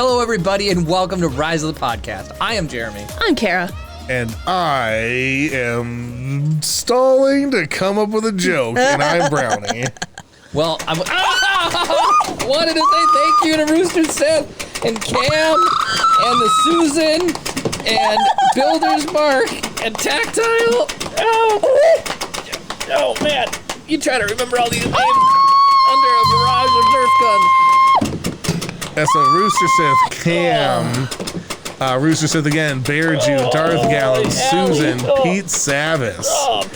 Hello, everybody, and welcome to Rise of the Podcast. I am Jeremy. I'm Kara. And I am stalling to come up with a joke, and I'm Brownie. Well, I wanted to say thank you to Rooster Seth and Cam and the Susan and Builder's Mark and Tactile. Oh, man. You try to remember all these names under a barrage of Nerf guns. That's a Rooster Sith, Cam, Rooster Sith again, Bear Jew, Darth Gallon, Susan, Pete Savis.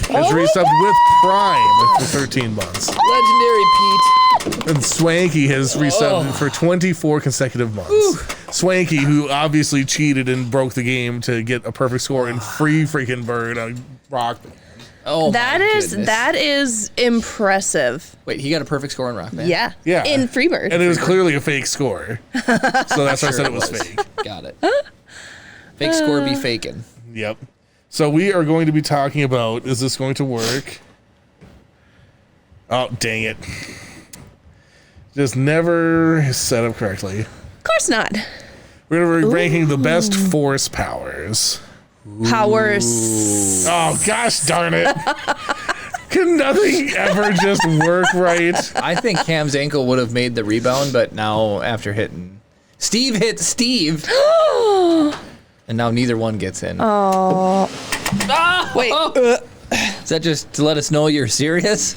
Has resubbed with Prime for 13 months. Legendary Pete. And Swanky has resubbed for 24 consecutive months. Swanky, who obviously cheated and broke the game to get a perfect score in free freaking bird on Rock Band. Oh, that is impressive. Wait, he got a perfect score in Rock Band? Yeah. In Freebird. And it was clearly a fake score. So that's why I said it was fake. Got it. Fake score be faking. Yep. So we are going to be talking about, is this going to work? Oh, dang it. Just never set up correctly. Of course not. We're going to be ranking the best force powers. Powers. Oh, gosh darn it. Can nothing ever just work right? I think Cam's ankle would have made the rebound, but now after hitting... Steve hit Steve. And now neither one gets in. Oh. Wait. Is that just to let us know you're serious?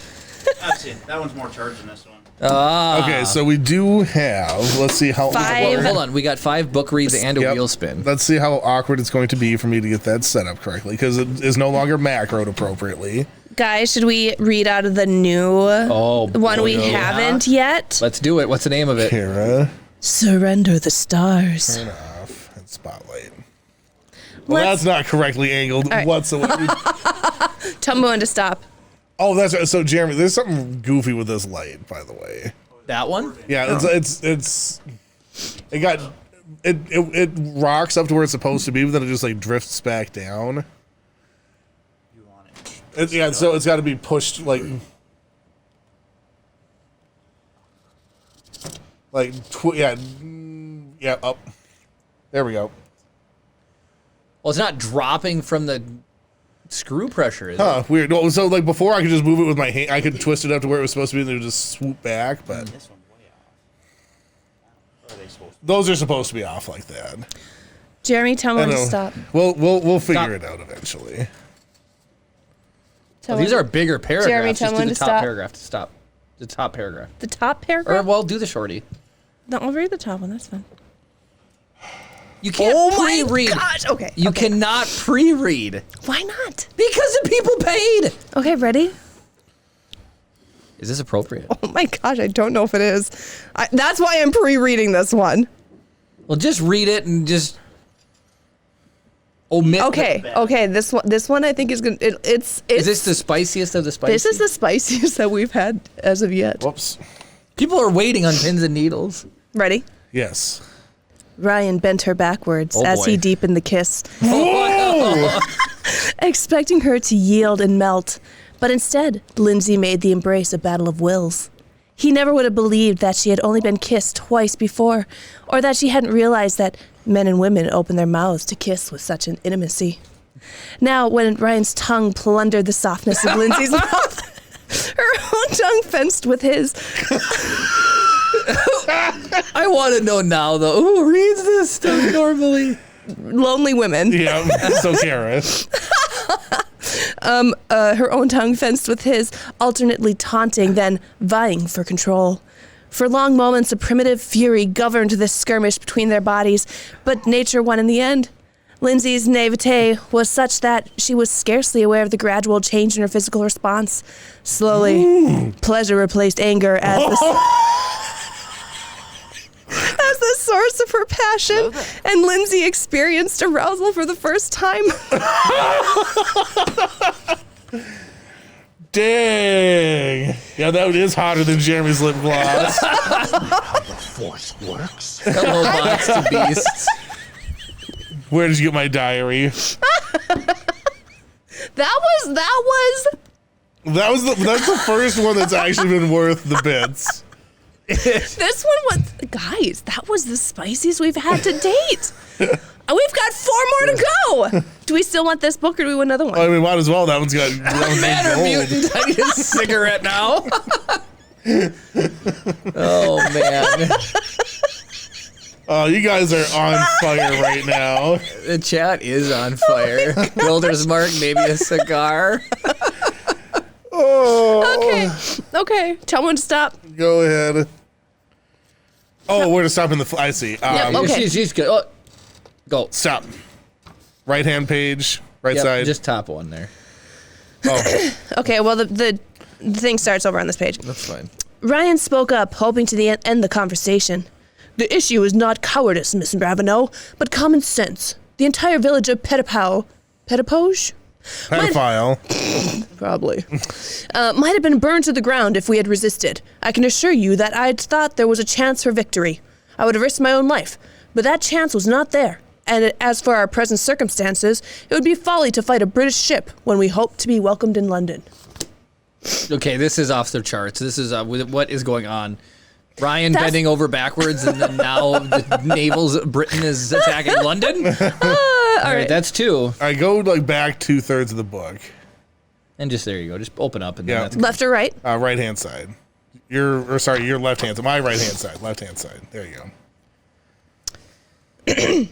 That's it. That one's more charged than this one. Okay, so we do have, let's see how... Five. Hold on, we got 5 book reads and a wheel spin. Let's see how awkward it's going to be for me to get that set up correctly, because it is no longer macroed appropriately. Guys, should we read out of the new one we haven't yet? Let's do it. What's the name of it? Kara, Surrender the stars. turn off and spotlight. Well, that's not correctly angled whatsoever. Tell me when to stop. Oh, that's right. So, Jeremy, there's something goofy with this light, by the way. That one? Yeah, it rocks up to where it's supposed to be, but then it just like drifts back down. You want it? So it's got to be pushed up. There we go. Well, it's not dropping from the screw pressure, is it? Weird. No, so like before, I could just move it with my hand. I could twist it up to where it was supposed to be, and then it would just swoop back. But This one's way off. Or are they supposed to? those are supposed to be off like that. Jeremy, tell me I when to know. stop. We'll figure Stop. it out eventually. Tell Well, these me- are bigger paragraphs. Jeremy, Just tell me do when the to top stop. paragraph to stop. The top paragraph. the top Or, paragraph. well, do the shorty. No, I'll read the top one. That's fine. You can't pre-read. Gosh. Okay. You okay. cannot pre-read. Why not? Because the people paid. Okay, ready? Is this appropriate? Oh my gosh, I don't know if it is. That's why I'm pre-reading this one. Well, just read it and just omit. Okay. This one I think is gonna. It's. Is this the spiciest of the spicy? This is the spiciest that we've had as of yet. Whoops. People are waiting on pins and needles. Ready? Yes. Ryan bent her backwards Oh, as boy. he deepened the kiss, Oh! expecting her to yield and melt. But instead, Lindsay made the embrace a battle of wills. He never would have believed that she had only been kissed twice before, or that she hadn't realized that men and women open their mouths to kiss with such an intimacy. Now, when Ryan's tongue plundered the softness of Lindsay's mouth, her own tongue fenced with his. I want to know now, though. Who reads this stuff normally? Lonely women. Yeah. So, Kara. Her own tongue fenced with his, alternately taunting, then vying for control. For long moments, a primitive fury governed this skirmish between their bodies, but nature won in the end. Lindsay's naivete was such that she was scarcely aware of the gradual change in her physical response. Slowly, pleasure replaced anger as the source of her passion, and Lindsay experienced arousal for the first time. Dang. Yeah, that is hotter than Jeremy's lip gloss. How the force works? Hello, box to beasts. Where did you get my diary? That's That's the first one that's actually been worth the bits. This one was, guys, that was the spiciest we've had to date. We've got 4 more to go. Do we still want this book or do we want another one? I mean, might as well. That one's got. Matter mutant. I need a cigarette now. Oh man. Oh, you guys are on fire right now. The chat is on fire. Builder's Mark, maybe a cigar. Oh. Okay. Tell one to stop. Go ahead. Oh, we're to stop in the. I see. okay. She's good. Oh, go. Stop. Right hand page. Right Yep, side. just top one there. Oh, Okay, well, the thing starts over on this page. That's fine. Ryan spoke up, hoping to end the conversation. The issue is not cowardice, Miss Ravenel, but common sense. The entire village of Pedophile probably, might have been burned to the ground if we had resisted. I can assure you that I'd thought there was a chance for victory. I would have risked my own life, but that chance was not there. And as for our present circumstances, it would be folly to fight a British ship when we hope to be welcomed in London. Okay, this is off the charts. This is what is going on. Ryan bending over backwards, and then now the naval's Britain is attacking London. All right, that's 2. I go like back 2/3 of the book. And just there you go. Just open up and then that's Left or right? Right hand side. Your left hand side. My right hand side. Left hand side. There you go.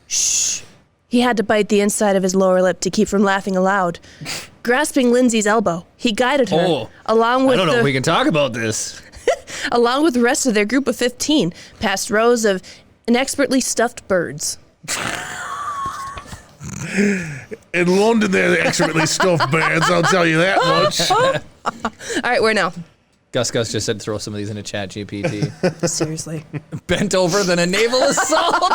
Shh. He had to bite the inside of his lower lip to keep from laughing aloud. Grasping Lindsay's elbow, he guided her, along with I don't know if we can talk about this. along with the rest of their group of 15, past rows of inexpertly stuffed birds. In London, they're expertly stuffed birds. I'll tell you that much. All right, where now? Gus just said throw some of these into chat GPT. Seriously. Bent over than a naval assault.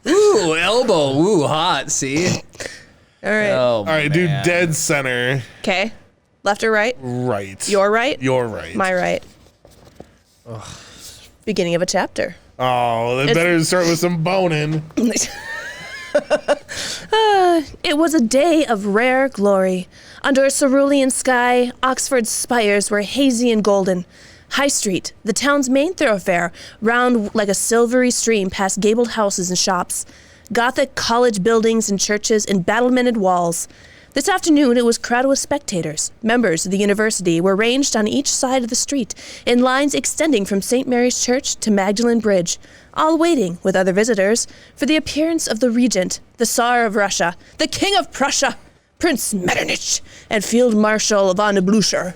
Ooh, elbow. Ooh, hot. See? All right. Oh, All right, do dead center. Okay. Left or right? Right. Your right? Your right. My right. Ugh. Beginning of a chapter. Oh, they better start with some boning. It was a day of rare glory. Under a cerulean sky, Oxford's spires were hazy and golden. High Street, the town's main thoroughfare, wound like a silvery stream past gabled houses and shops, Gothic college buildings and churches and battlemented walls. This afternoon it was crowded with spectators. Members of the university were ranged on each side of the street, in lines extending from St. Mary's Church to Magdalen Bridge, all waiting, with other visitors, for the appearance of the regent, the Tsar of Russia, the King of Prussia, Prince Metternich, and Field Marshal von Blücher.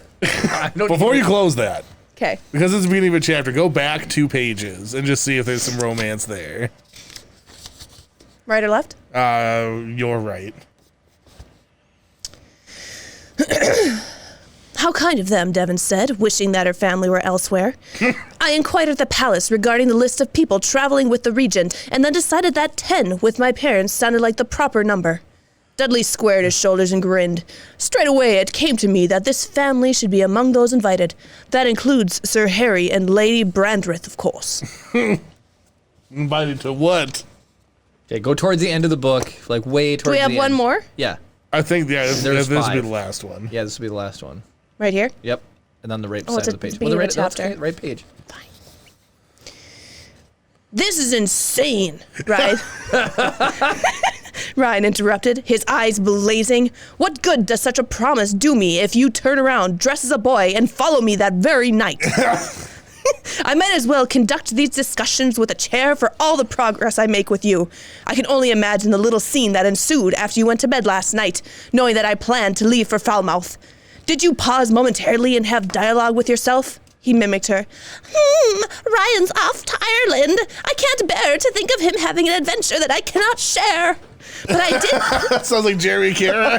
Before you close that, Okay. because it's the beginning of a chapter, go back 2 pages and just see if there's some romance there. Right or left? You're right. How kind of them, Devon said, wishing that her family were elsewhere. I inquired at the palace regarding the list of people traveling with the regent, and then decided that 10 with my parents sounded like the proper number. Dudley squared his shoulders and grinned. Straight away it came to me that this family should be among those invited. That includes Sir Harry and Lady Brandreth, of course. Invited to what? Okay, go towards the end of the book, like way towards the end. Do we have one more? Yeah. I think, yeah, this There's will be 5. the last one. Yeah, this will be the last one. Right here? Yep. And on the right Oh, side it's of at the page. the beginning of the that's chapter. okay, right page. This is insane, Ryan. Ryan interrupted, his eyes blazing. What good does such a promise do me if you turn around, dress as a boy, and follow me that very night? I might as well conduct these discussions with a chair for all the progress I make with you. I can only imagine the little scene that ensued after you went to bed last night, knowing that I planned to leave for Falmouth. Did you pause momentarily and have dialogue with yourself? He mimicked her. Ryan's off to Ireland. I can't bear to think of him having an adventure that I cannot share. But I did... Sounds like Jerry Cara.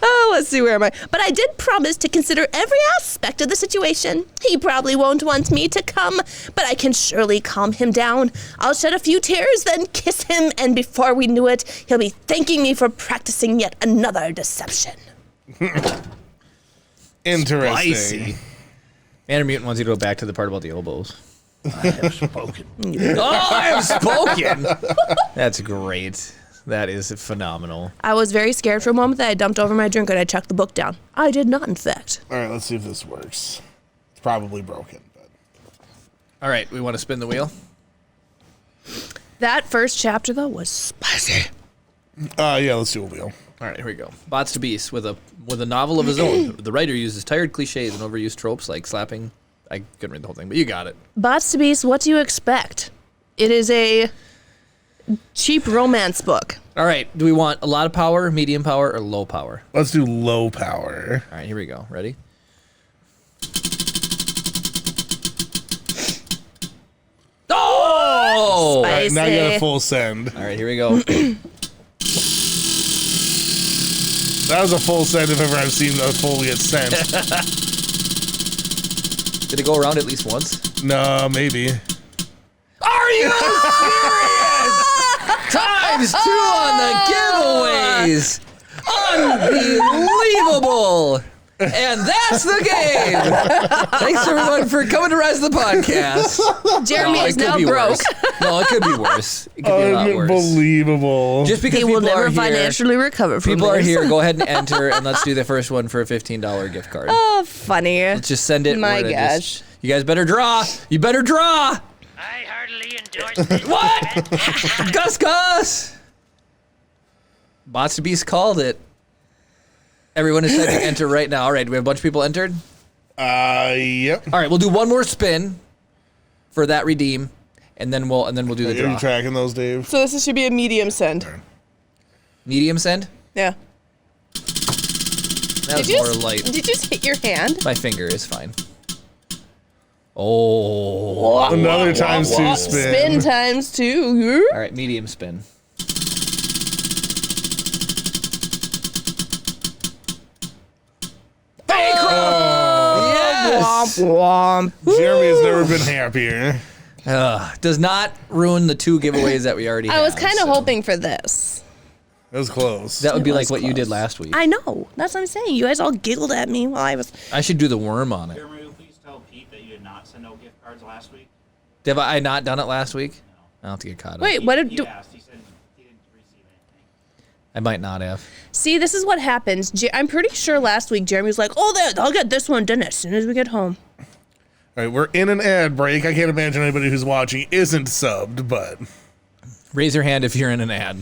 Oh, let's see, where am I? But I did promise to consider every aspect of the situation. He probably won't want me to come, but I can surely calm him down. I'll shed a few tears, then kiss him, and before we knew it, he'll be thanking me for practicing yet another deception. Interesting. Spicy. Manor Mutant wants you to go back to the part about the elbows. I have spoken. Oh, I have spoken. That's great. That is phenomenal. I was very scared for a moment that I dumped over my drink and I chucked the book down. I did not, in fact. All right, let's see if this works. It's probably broken. But. All right, we want to spin the wheel? That first chapter, though, was spicy. Yeah, let's do a wheel. All right, here we go. Bots to Beast with a novel of his own. The writer uses tired cliches and overused tropes like slapping. I couldn't read the whole thing, but you got it. Bots to Beast, what do you expect? It is a cheap romance book. All right, do we want a lot of power, medium power, or low power? Let's do low power. All right, here we go. Ready? Oh! All right, now you got Spicy. a full send. All right, here we go. That was a full send if ever I've seen a full get sent. Did it go around at least once? No, maybe. Are you serious? Times 2 on the giveaways. Unbelievable. And that's the game. Thanks everyone for coming to Rise of the Podcast. Jeremy No, is it could now be broke. worse. No, it could be worse. It could be a lot worse. Unbelievable. Just because He people will never are here, financially recover from people are this. here. Go ahead and enter, and let's do the first one for a $15 gift card. Oh, funny. Let's just send it. My We're gonna gosh. just- you guys better draw. You better draw. I heartily endorse this. What? Gus. Bots to Beast called it. Everyone is typing enter right now. All right, we have a bunch of people entered. Yep. All right, we'll do one more spin for that redeem, and then we'll do the Are you draw. tracking those, Dave? So this should be a medium send. Medium send. Yeah. That was more light. Did you just hit your hand? My finger is fine. Oh. Another times 2 Spin spin. times 2. All right, medium spin. Yes. Womp. Jeremy has never been happier. Does not ruin the 2 giveaways that we already have. I was kind of so. hoping for this. That was close. That would be It like was what you did close. last week. I know. That's what I'm saying. You guys all giggled at me while I was... I should do the worm on it. Jeremy, will you please tell Pete that you did not send no gift cards last week? Have I not done it last week? I'll have to get caught up. Wait, what did... He Do... asked. He said he didn't receive anything. I might not have. See, this is what happens. I'm pretty sure last week Jeremy was like, oh, there, I'll get this one done as soon as we get home. All right, we're in an ad break. I can't imagine anybody who's watching isn't subbed, but Raise your hand if you're in an ad.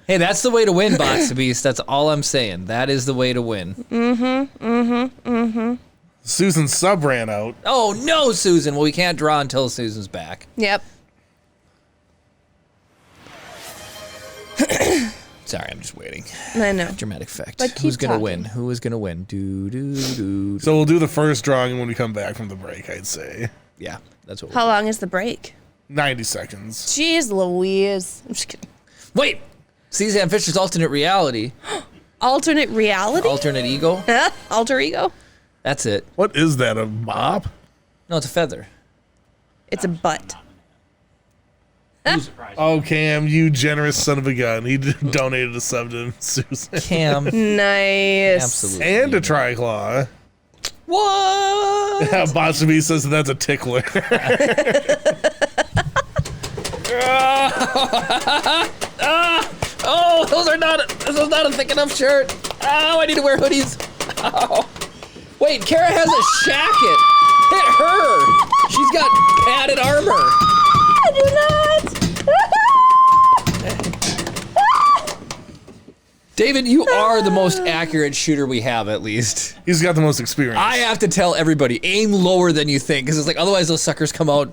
Hey, that's the way to win, Bots to Beast. That's all I'm saying. That is the way to win. Susan's sub ran out. Oh, no, Susan. Well, we can't draw until Susan's back. Yep. Sorry, I'm just waiting. I know. Dramatic effect. But keep Who's going to talking. win? Who is going to win? Do. So we'll do the first drawing when we come back from the break, I'd say. Yeah, that's what How long is the break? 90 seconds. Jeez Louise. I'm just kidding. Wait! Suzanne Fisher's alternate reality. Alternate reality? Alternate ego? Alter ego? That's it. What is that, a mop? No, it's a feather. It's a butt. Oh, Cam, you generous son of a gun. He donated a sub to Susan. Cam. Nice. Absolutely. And a tri-claw. What? Botsubi says that's a tickler. Oh, this is not a thick enough shirt. Oh, I need to wear hoodies. Oh. Wait, Kara has a shacket. Hit her. She's got padded armor. I do not. David, you are the most accurate shooter we have, at least. He's got the most experience. I have to tell everybody, aim lower than you think, because it's like otherwise those suckers come out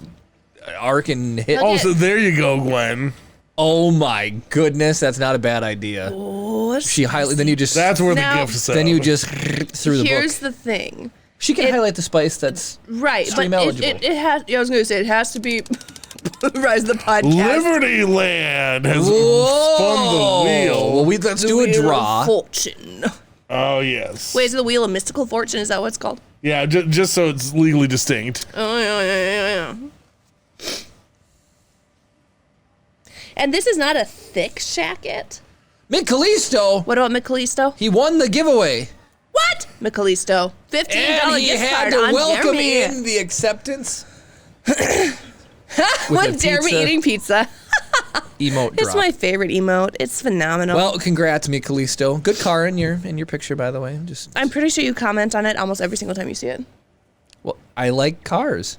arc and hit. Oh, so there you go, Gwen. Oh my goodness, that's not a bad idea. Oh, She highlight, then you just That's where Now- the gift is. then you just through the here's book. the thing. She can highlight the spice that's Right, Stream but eligible. it has. Yeah, I was going to say it has to be Rise of the Podcast. Liberty Land has Whoa! spun the wheel. Well, let's The do a Wheel of draw. Fortune. Oh, yes. Wait, is it the Wheel of Mystical Fortune? Is that what it's called? Yeah, just so it's legally distinct. Oh, yeah. And this is not a thick shacket. Mick Callisto, What about McCallisto? he won the giveaway. What? McCallisto. $15 And he gift had card to on welcome Jeremy. in the acceptance. With a Jeremy pizza. eating pizza. emote It's drop. my favorite emote. It's phenomenal. Well, congrats, me, Callisto. Good car in your picture, by the way. I'm pretty sure you comment on it almost every single time you see it. Well, I like cars.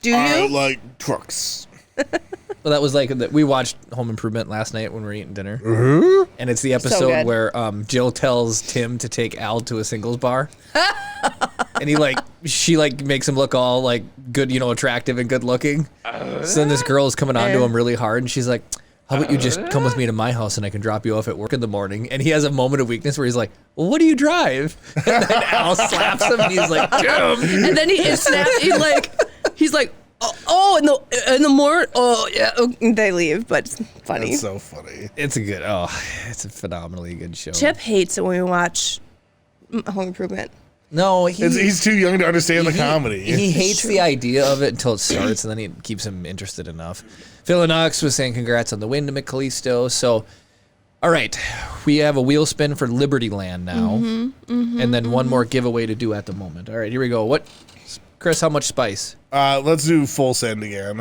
Do you? I like trucks. Well, that was like we watched Home Improvement last night when we were eating dinner, and it's the episode good. where Jill tells Tim to take Al to a singles bar, and she makes him look all like good, attractive and good looking. So then this girl is coming on to him really hard, and she's like, "How about you just come with me to my house and I can drop you off at work in the morning?" And he has a moment of weakness where he's like, "Well, what do you drive?" And then Al slaps him, and he's like, "Damn!" And then he snaps. He's like, oh, in the morning. Oh, yeah. They leave, but it's funny. That's so funny. It's a phenomenally good show. Chip hates it when we watch Home Improvement. No, He's too young to understand the comedy. He hates the idea of it until it starts, and then it keeps him interested enough. Phil Knox was saying congrats on the win to McCallisto. So, all right, we have a wheel spin for Liberty Land now, and then one more giveaway to do at the moment. All right, here we go. Chris, how much spice? Let's do full send again.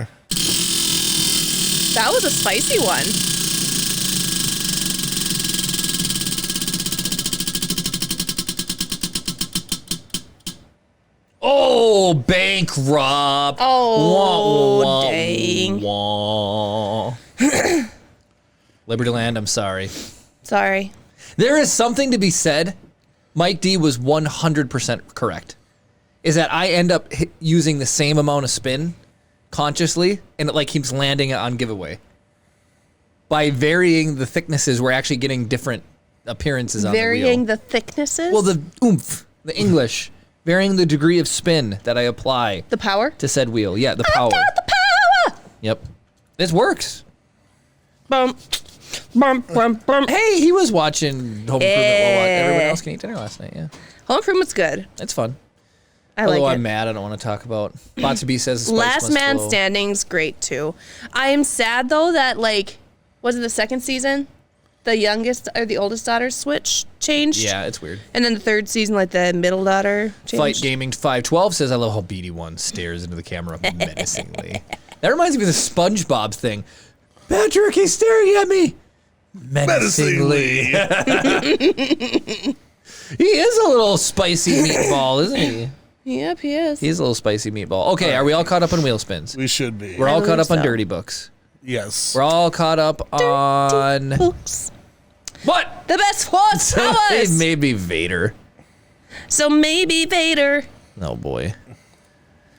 That was a spicy one. Oh, bankrupt. Oh, Wah, wah, dang. wah. Liberty Land, I'm sorry. Sorry. There is something to be said. Mike D was 100% correct. Is that I end up using the same amount of spin consciously, and it keeps landing on giveaway. By varying the thicknesses, we're actually getting different appearances on the wheel. Varying the thicknesses? Well, the oomph, the English, varying the degree of spin that I apply. The power? To said wheel. Yeah, the power. I got the power! Yep. This works. Bum. Bum, bum, bum. Hey, he was watching Home Improvement while everyone else can eat dinner last night. Yeah, Home Improvement's good. it's fun. I Although like I'm it. mad, I don't want to talk about. Botsabi says the spice Last must Man flow. Standing's great too. I am sad though that was it the second season? The youngest or the oldest daughter changed? Yeah, it's weird. And then the third season, the middle daughter changed. Fight Gaming 512 says, I love how BD1 stares into the camera menacingly. That reminds me of the SpongeBob thing. Patrick, he's staring at me. Menacingly. He is a little spicy meatball, isn't he? Yep, he is. He's a little spicy meatball. Okay, are we all caught up on wheel spins? We should be. We're all caught up on so. dirty books. Yes. We're all caught up on... Books. What? The best horse powers! Maybe Vader. So maybe Vader. Oh, boy.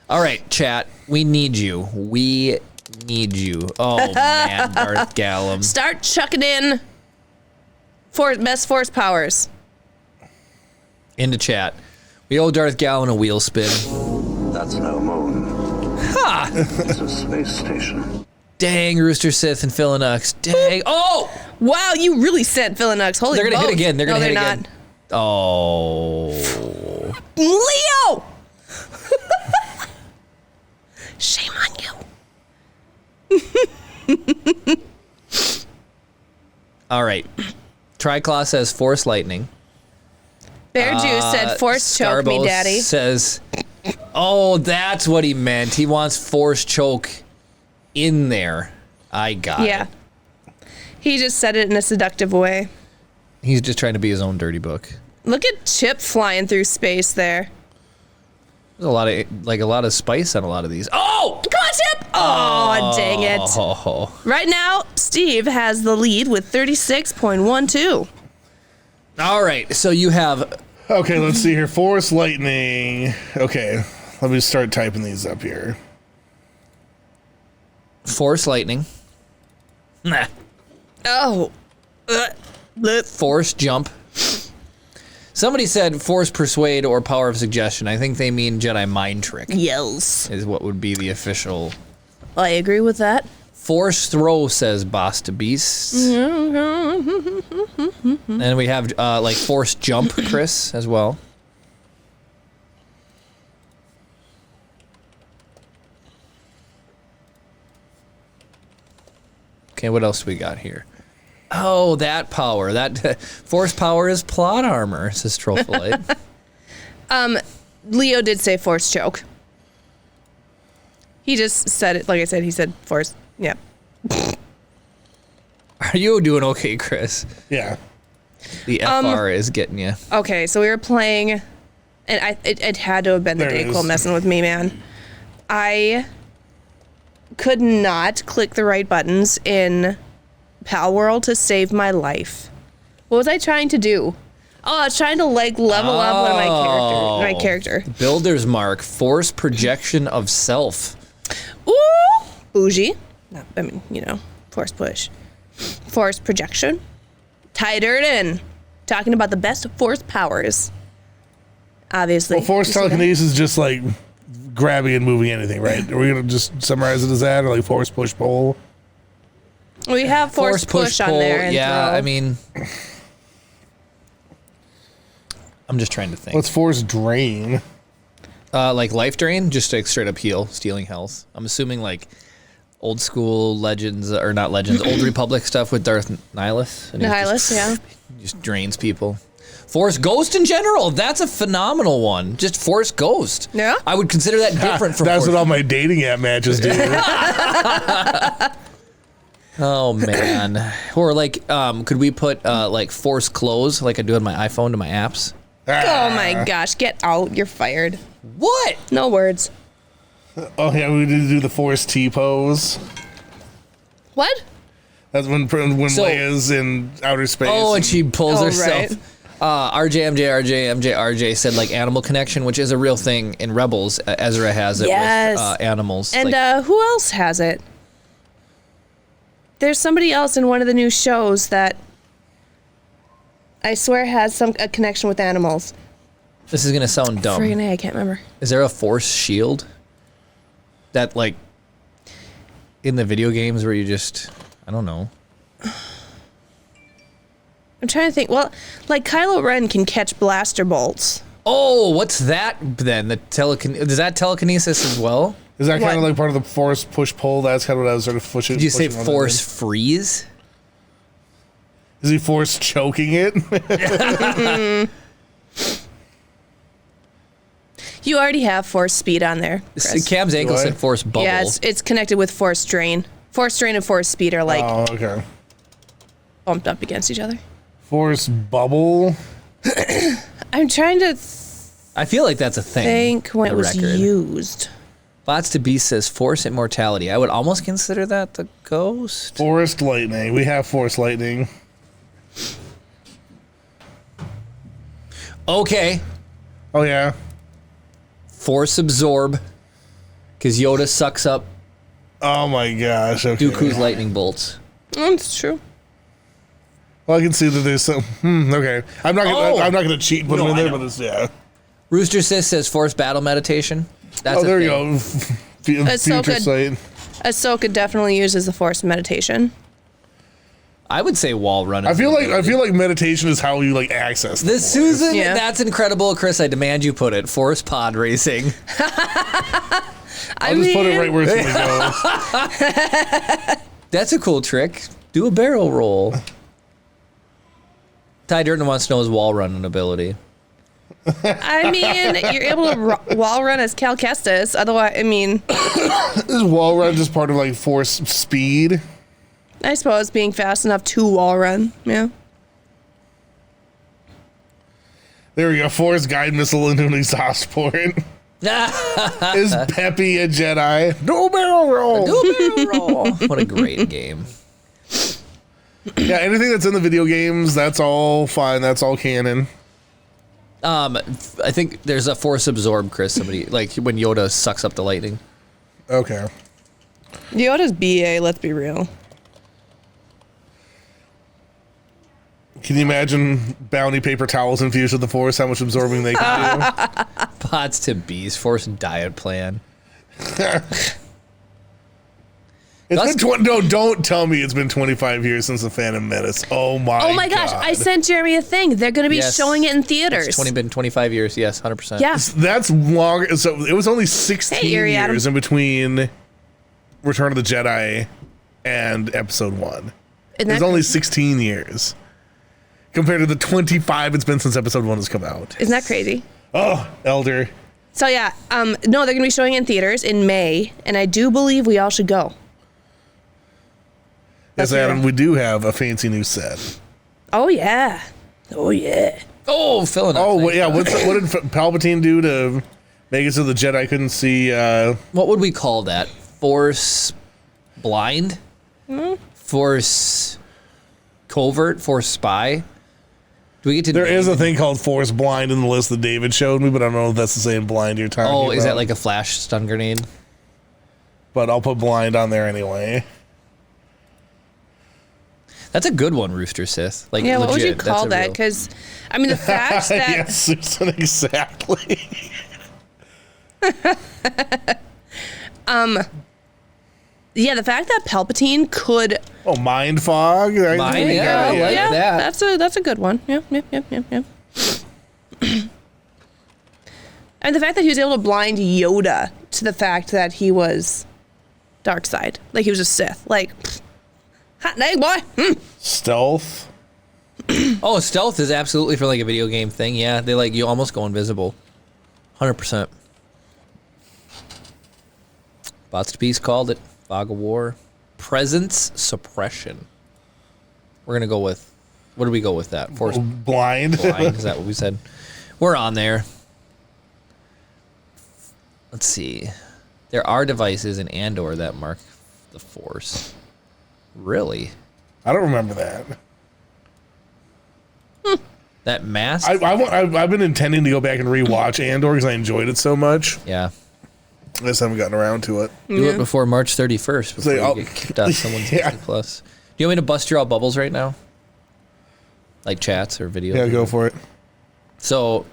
All right, chat. We need you. We need you. Oh, man, Darth Gallum. Start chucking in best force powers. Into chat. We owe Darth Gallon a wheel spin. That's no moon. Ha! It's a space station. Dang, Rooster Sith and Philinux. Dang. Oh! Wow, you really sent Philinux. Holy They're going to hit boats. again. They're going to No, hit they're again. Oh. Leo! Shame on you. All right. Triclaw says Force Lightning. Bear Juice said, force choke me, Starbo daddy. says, oh, that's what he meant. He wants Force Choke in there. I got Yeah. it. He just said it in a seductive way. He's just trying to be his own dirty book. Look at Chip flying through space there. There's a lot of spice on a lot of these. Oh! Come on, Chip! Oh, dang it. Oh. Right now, Steve has the lead with 36.12. All right, so you have... Okay, let's see here. Force Lightning. Okay, let me start typing these up here. Force Lightning. Nah. Oh. Force Jump. Somebody said Force Persuade or Power of Suggestion. I think they mean Jedi Mind Trick Yes. is what would be the official. I agree with that. Force Throw, says Boss to Beast. And we have Force Jump, Chris, as well. Okay, what else do we got here? Oh, that power. That Force Power is plot armor, says Trophylite. Leo did say force choke. He just said it, like I said, he said force. Yeah. Are you doing okay, Chris? Yeah. The FR is getting you. Okay, so we were playing, and it had to have been the There it Dayquil is. messing with me, man. I could not click the right buttons in Pal World to save my life. What was I trying to do? Oh, I was trying to level up one of my character. Builder's mark, force projection of self. Ooh, bougie. No, I mean, force push. Force projection. Tighter it in. Talking about the best force powers. Obviously. Well, force You see that? telekinesis is just like grabbing and moving anything, right? Are we gonna just summarize it as that, or like force push pull? We have force push on there. And yeah, throw. I mean, I'm just trying to think. What's force drain? Like life drain, just like straight up heal, stealing health. I'm assuming like old school legends, or not legends, old Republic stuff with Darth Nihilus. And he Nihilus, yeah. just drains people. Force Ghost in general, that's a phenomenal one. Just Force Ghost. Yeah? I would consider that different from That's Force. what all my dating app matches do. Oh man. Or like, could we put like Force Close, like I do on my iPhone to my apps? Oh my gosh, get out. You're fired. What? No words. Oh yeah, we need to do the force T pose. What? That's when So- Leia's in outer space. Oh, and she pulls Oh, herself. right. RJ said like animal connection, which is a real thing in Rebels. Ezra has it Yes. with animals. And like, who else has it? There's somebody else in one of the new shows that I swear has a connection with animals. this is gonna sound dumb. Friggin' A, I can't remember. Is there a force shield that like in the video games where you just I don't know. I'm trying to think. Well, like Kylo Ren can catch blaster bolts. Oh, what's that then? Does that telekinesis as well? Is that kind of What? like part of the force push pull? That's kind of what I was sort of pushing. Did you say pushing on force that freeze? thing. Is he force choking it? You already have force speed on there, Chris. Cam's ankle Do I? said force bubble. Yeah, it's connected with force drain. Force drain and force speed are like Oh, okay. bumped up against each other. Force bubble. I'm trying to I feel like that's a thing. think when for it was record. used. Bots to Beast says force immortality. I would almost consider that the ghost. Forced lightning. We have force lightning. Okay. Oh yeah. Force absorb. Because Yoda sucks up Oh my gosh. Okay. Dooku's lightning bolts. It's true. Well, I can see that there's some. Okay. I'm not gonna. Oh. I'm not gonna cheat and put No, them in I there, know. but it's yeah. Rooster Sis says force battle meditation. That's Oh, a there you thing. go. That's so Future good. sight. Ahsoka definitely uses the force meditation. I would say wall run. I feel like meditation is how you like access The force. Susan, Yeah. that's incredible, Chris. I demand you put it. Force pod racing. I'll just put it right where it's gonna go. That's a cool trick. Do a barrel roll. Ty Durden wants to know his wall running ability. I mean, you're able to wall run as Cal Kestis. Otherwise, I mean, Is wall run just part of like force speed? I suppose being fast enough to wall run. Yeah. There we go. Force guide missile into an exhaust port. Is Peppy a Jedi? No barrel roll. Do a barrel roll. What a great game. Yeah, anything that's in the video games, that's all fine. That's all canon. I think there's a force absorb, Chris. Somebody like when Yoda sucks up the lightning. Okay. Yoda's BA, let's be real. Can you imagine bounty paper towels infused with the force? How much absorbing they can do? Pots to bees. Force diet plan. It's been no, don't tell me it's been 25 years since the Phantom Menace. Oh my Oh my gosh, God. I sent Jeremy a thing. They're going to be Yes. showing it in theaters. It's been 25 years. Yes, 100%. Yeah. That's longer. So it was only 16 Hey, Yuri years Adam. in between Return of the Jedi and Episode 1. Isn't It that was only crazy? 16 years compared to the 25 it's been since Episode 1 has come out. Isn't that crazy? Oh, Elder. So yeah, no, they're going to be showing it in theaters in May, and I do believe we all should go. Yes, Adam, we do have a fancy new set. Oh, yeah. Oh, yeah. Oh, filling up. Oh, Thanks, yeah. John. What did Palpatine do to make it so the Jedi couldn't see? What would we call that? Force blind? Force covert? Force spy? Do we get to? There is a thing called Force Blind in the list that David showed me, but I don't know if that's the same blind you're talking about. Oh, is that like a flash stun grenade? But I'll put blind on there anyway. That's a good one, Rooster Sith. Like, Yeah, what would you legit, call that's a that? real- Because, I mean, the fact that... Yes, Susan, exactly. Yeah, the fact that Palpatine could... Oh, mind fog. Right? Mind, yeah, I like that. That's a good one. Yep. And the fact that he was able to blind Yoda to the fact that he was dark side. Like, he was a Sith. Like, hot dang, boy. Stealth. Oh, stealth is absolutely for like a video game thing. Yeah, they like you almost go invisible. 100%. Bots to Peace called it. Fog of War. Presence suppression. We're gonna go with. What do we go with that? Force Blind. blind. Is that what we said? We're on there. Let's see. There are devices in Andor that mark the Force. Really? I don't remember that. That mask? I've been intending to go back and rewatch Andor because I enjoyed it so much. Yeah. I just haven't gotten around to it. Do it before March 31st before Say, you get kicked out of someone's Disney Plus. Do you want me to bust your all bubbles right now? Like chats or videos? Yeah, go for it. So,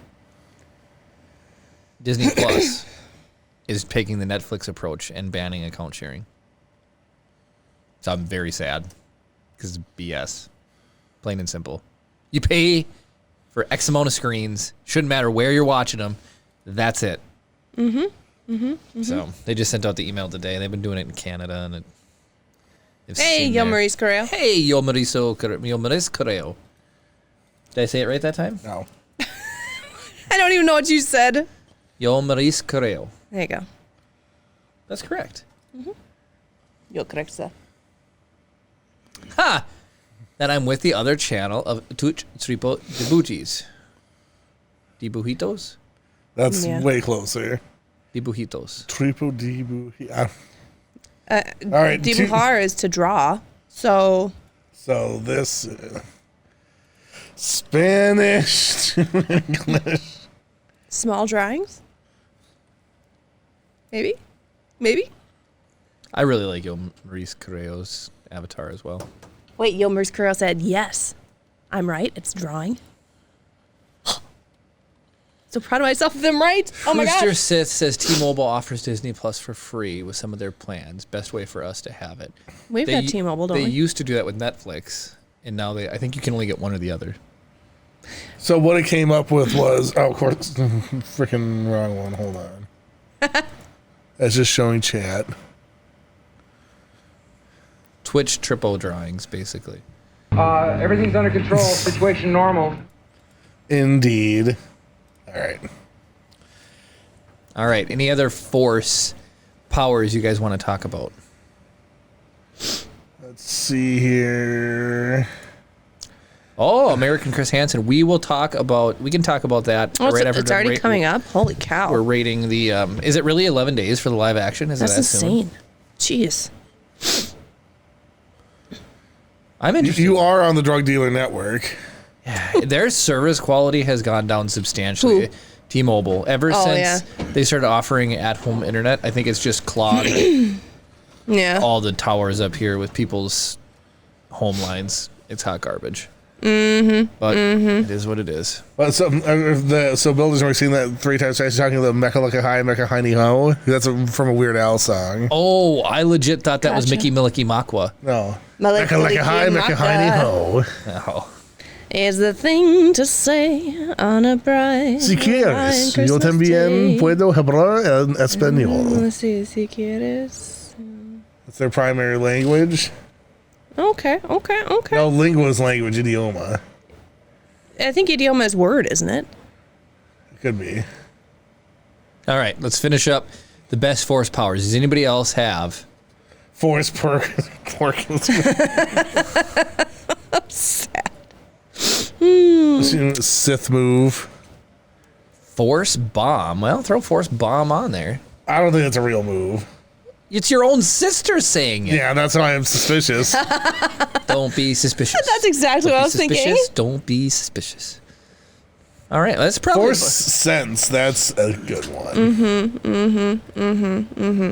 Disney Plus is taking the Netflix approach and banning account sharing. So I'm very sad because it's BS. Plain and simple. You pay for X amount of screens. Shouldn't matter where you're watching them. That's it. So they just sent out the email today. They've been doing it in Canada, and they've Hey, seen Yo their- Maurice Correa. Hey, Yo Maurice Correo. Did I say it right that time? No. I don't even know what you said. Yo Maurice Correo. There you go. That's correct. You're correct, sir. Ha! That I'm with the other channel of Tuch Tripo Dibujis. Dibujitos? That's Yeah. way closer. Dibujitos. Triple Dibu. All right. Dibujar is to draw. So, So this Spanish to English. small drawings? Maybe? Maybe? I really like Yo Maurice Correo's avatar as well. Wait, Yo Maurice Correa said, yes. I'm right. It's drawing. So proud of myself if I'm right. Oh my Rooster gosh. Sith says T-Mobile offers Disney Plus for free with some of their plans. Best way for us to have it. We've got T-Mobile, don't They we? used to do that with Netflix, and now I think you can only get one or the other. So what it came up with was, oh, of course, freaking wrong one. Hold on. That's just showing chat. Twitch triple drawings, basically. Everything's under control. Situation normal. Indeed. All right. All right. Any other Force powers you guys want to talk about? Let's see here. Oh, American Chris Hansen. We can talk about that Oh, right after it's already coming up. Holy cow. We're rating the. Is it really 11 days for the live action? Is That's it that soon? insane. Jeez. I'm interested. You are on the drug dealer network. Their service quality has gone down substantially. Who? T-Mobile. Ever Oh, since they started offering at-home internet, I think it's just clogged Yeah. all the towers up here with people's home lines. It's hot garbage. Mm-hmm. But it is what it is. Well, so builders are seeing that 3 times fast. Talking about Mecha Leka Hi, Mecha Hi Ni Ho. That's from a Weird Al song. Oh, I legit thought that was Gotcha. Mickey Miliki Makwa. No. Mecha Leka Hi, Mecha Hi Ni Ho. Oh. Is the thing to say on a bright Si quieres, fine yo Christmas también day. puedo hablar en español. Si quieres. That's their primary language. Okay. No, lingua is language, idioma. I think idioma is word, isn't it? Could be. All right, let's finish up the best Force powers. Does anybody else have Force Porkins. Sad. Sith move. Force bomb. Well, throw force bomb on there. I don't think that's a real move. It's your own sister saying it. Yeah, that's why I'm suspicious. Don't be suspicious. That's exactly what I was thinking. Don't be suspicious. All right, that's probably Force sense. That's a good one.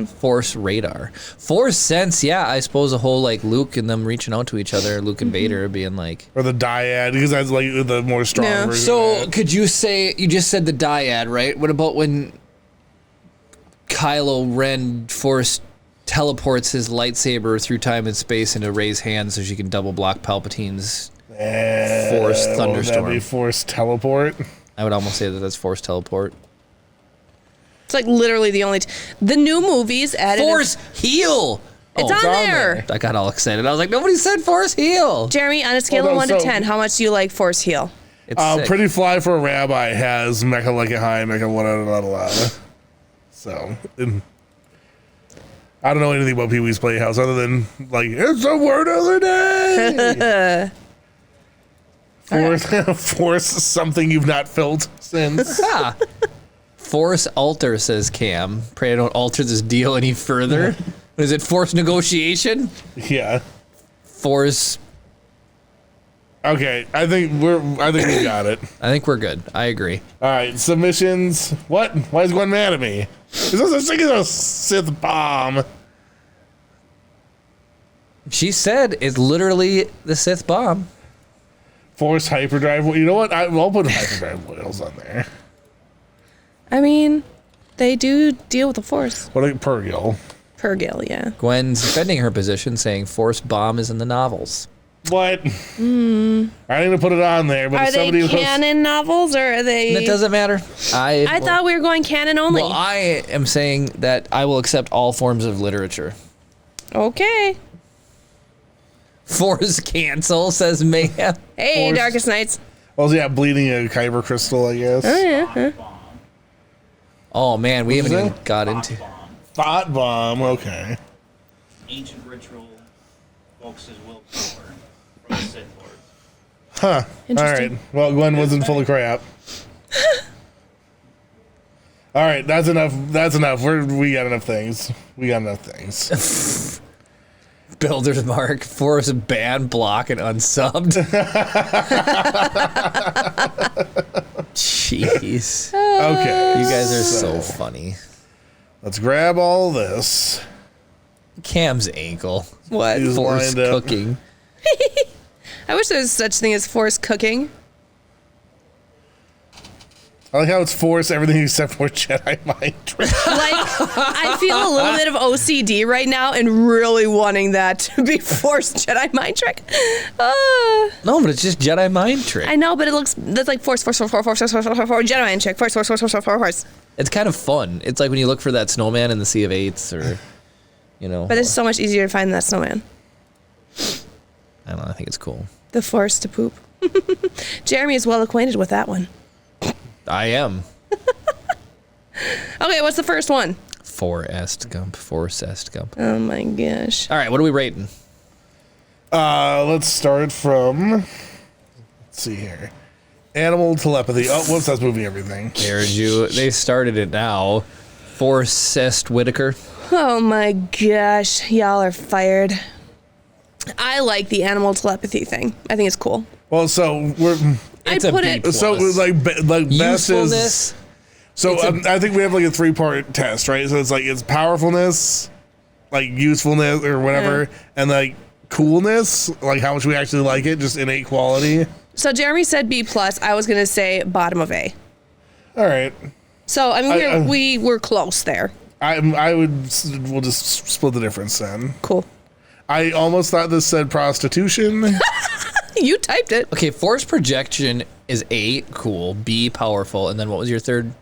Force radar. Force sense, yeah, I suppose a whole like Luke and them reaching out to each other, Luke and Vader being like. Or the dyad, because that's like the more strong version. So could you say, you just said the dyad, right? What about when Kylo Ren Force teleports his lightsaber through time and space into Rey's hand so she can double block Palpatine's Force thunderstorm? Would that be Force teleport? I would almost say that that's Force teleport. It's like literally the only. The new movies added. Force heal! It's on there. I got all excited. I was like, nobody said Force heal! Jeremy, on a scale of 1 to 10, how much do you like Force heal? It's sick. Pretty Fly for a Rabbi has Mecha Like a High, Mecha What. So, I don't know anything about Pee-wee's Playhouse other than, like, it's the word of the day! Force something you've not felt since. Force alter, says Cam. Pray I don't alter this deal any further. Is it force negotiation? Yeah. Force. Okay, I think we got it. I think we're good. I agree. All right, submissions. What? Why is Gwen mad at me? Is this such thing as a Sith bomb? She said it's literally the Sith bomb. Force hyperdrive. You know what? I'll put hyperdrive wheels on there. I mean, they do deal with the Force. What like Purgil? Purgil, yeah. Gwen's defending her position, saying Force bomb is in the novels. What? I didn't even put it on there, but Are if they somebody canon novels or are they? It doesn't matter. I thought we were going canon only. Well, I am saying that I will accept all forms of literature. Okay. Force cancel, says Mayhem. Hey, Force. Darkest Nights. well, yeah, bleeding a kyber crystal, I guess. Oh, yeah. Oh man, we What haven't is even that? got into. Thought bomb. Okay. Ancient ritual focuses willpower from the Sith Lord. Huh. All Interesting. right. Well, Gwen wasn't full of crap. All right, that's enough. That's enough. We got enough things. Builder's mark, Force ban, block, and unsubbed. Jeez. Okay. You guys are so funny. Let's grab all this. Cam's ankle. What? He's Force lined up. cooking. I wish there was such thing as Force cooking. I like how it's Force everything except for Jedi mind trick. Like, I feel a little bit of OCD right now and really wanting that to be Force Jedi mind trick. No, but it's just Jedi mind trick. I know, but that's like Force Jedi mind trick. Force. It's kind of fun. It's like when you look for that snowman in the Sea of Eights, or, you know. But it's so much easier to find that snowman. I don't know. I think it's cool. The Force to poop. Jeremy is well acquainted with that one. I am. Okay, what's the first one? Forest Gump. Oh my gosh. All right, what are we rating? Let's start from. Let's see here. Animal telepathy. Oh, whoops, that's moving everything. There's you. They started it now. Forcest Whitaker. Oh my gosh, y'all are fired. I like the animal telepathy thing. I think it's cool. Well, so we're. I'd It's a put B it. plus. So like best is. Usefulness. So It's a- I think we have like a 3-part test, right? So it's like it's powerfulness, like usefulness or whatever, and like coolness, like how much we actually like it, just innate quality. So Jeremy said B+. I was gonna say bottom of A. All right. So I mean I- we were close there. We'll just split the difference then. Cool. I almost thought this said prostitution. You typed it. Okay, force projection is A, cool. B, powerful. And then what was your third?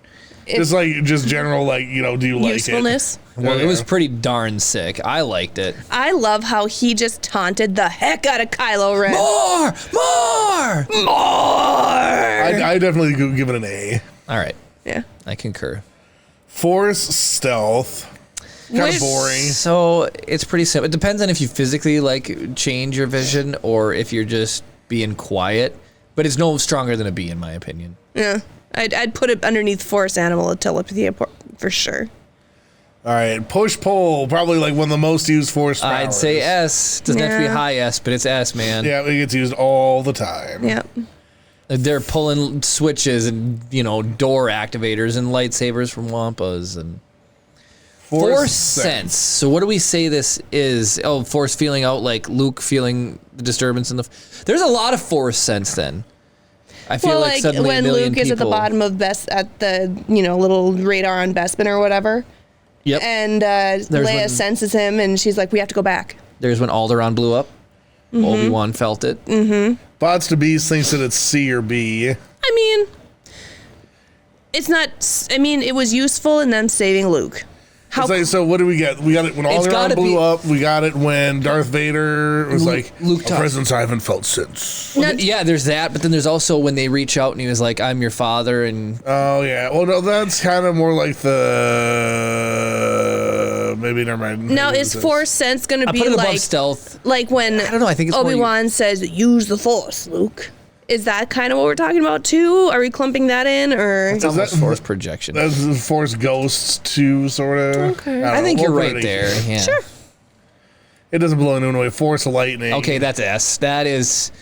just general, like, you know, do you like Usefulness. Well, Yeah. it was pretty darn sick. I liked it. I love how he just taunted the heck out of Kylo Ren. More! I definitely give it an A. All right, Yeah. I concur. Force stealth. Kind of boring. So it's pretty simple. It depends on if you physically like change your vision or if you're just being quiet. But it's no stronger than a bee, in my opinion. Yeah. I'd put it underneath forest animal telepathy for sure. All right, push pull, probably like one of the most used force powers. I'd say S. Doesn't have to be high S, but it's S, man. Yeah, it gets used all the time. Yeah. They're pulling switches and, door activators and lightsabers from Wampas and force sense. So what do we say this is? Oh, force feeling out, like Luke feeling the disturbance in the. There's a lot of force sense then. I feel like suddenly when a million Luke is at the people- bottom of at the little radar on Bespin or whatever. Yep. And Leia senses him, and she's like, "We have to go back." There's when Alderaan blew up. Obi-Wan felt it. Bots to Beast thinks that it's C or B. I mean, it's not. I mean, it was useful in them saving Luke. How? It's like, so what do we get? We got it when It's Alderaan gotta blew be- up. We got it when Darth Vader was like, Luke a presence I haven't felt since. Well, yeah, there's that, but then there's also when they reach out and he was like, "I'm your father," and Oh, yeah. Well, no, that's kind of more like the... Maybe, never mind. Now, Maybe is it's Force Sense going to I be put it above like stealth. like when I don't know. I think it's more Obi-Wan says, "Use the Force, Luke"? Is that kind of what we're talking about too? Are we clumping that in, or It's almost force projection. That's the Force Ghosts too, sort of. Okay. I think you're right there. Yeah. Sure. It doesn't blow anyone away. Force Lightning. Okay, that's S. That is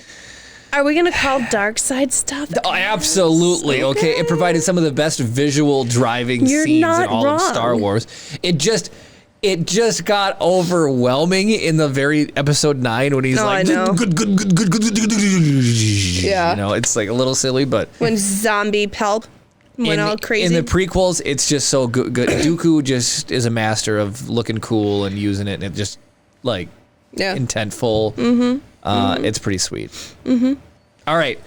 Are we gonna call dark side stuff? absolutely okay. It provided some of the best visual driving You're scenes in not all of Star wrong. Wars. It just got overwhelming in the very episode 9 when he's Oh, like, I know. good. Yeah. It's like a little silly, but When zombie Pelp went all crazy. in the prequels, it's just so good. Dooku just is a master of looking cool and using it, and it just like intentful. It's pretty sweet. All right.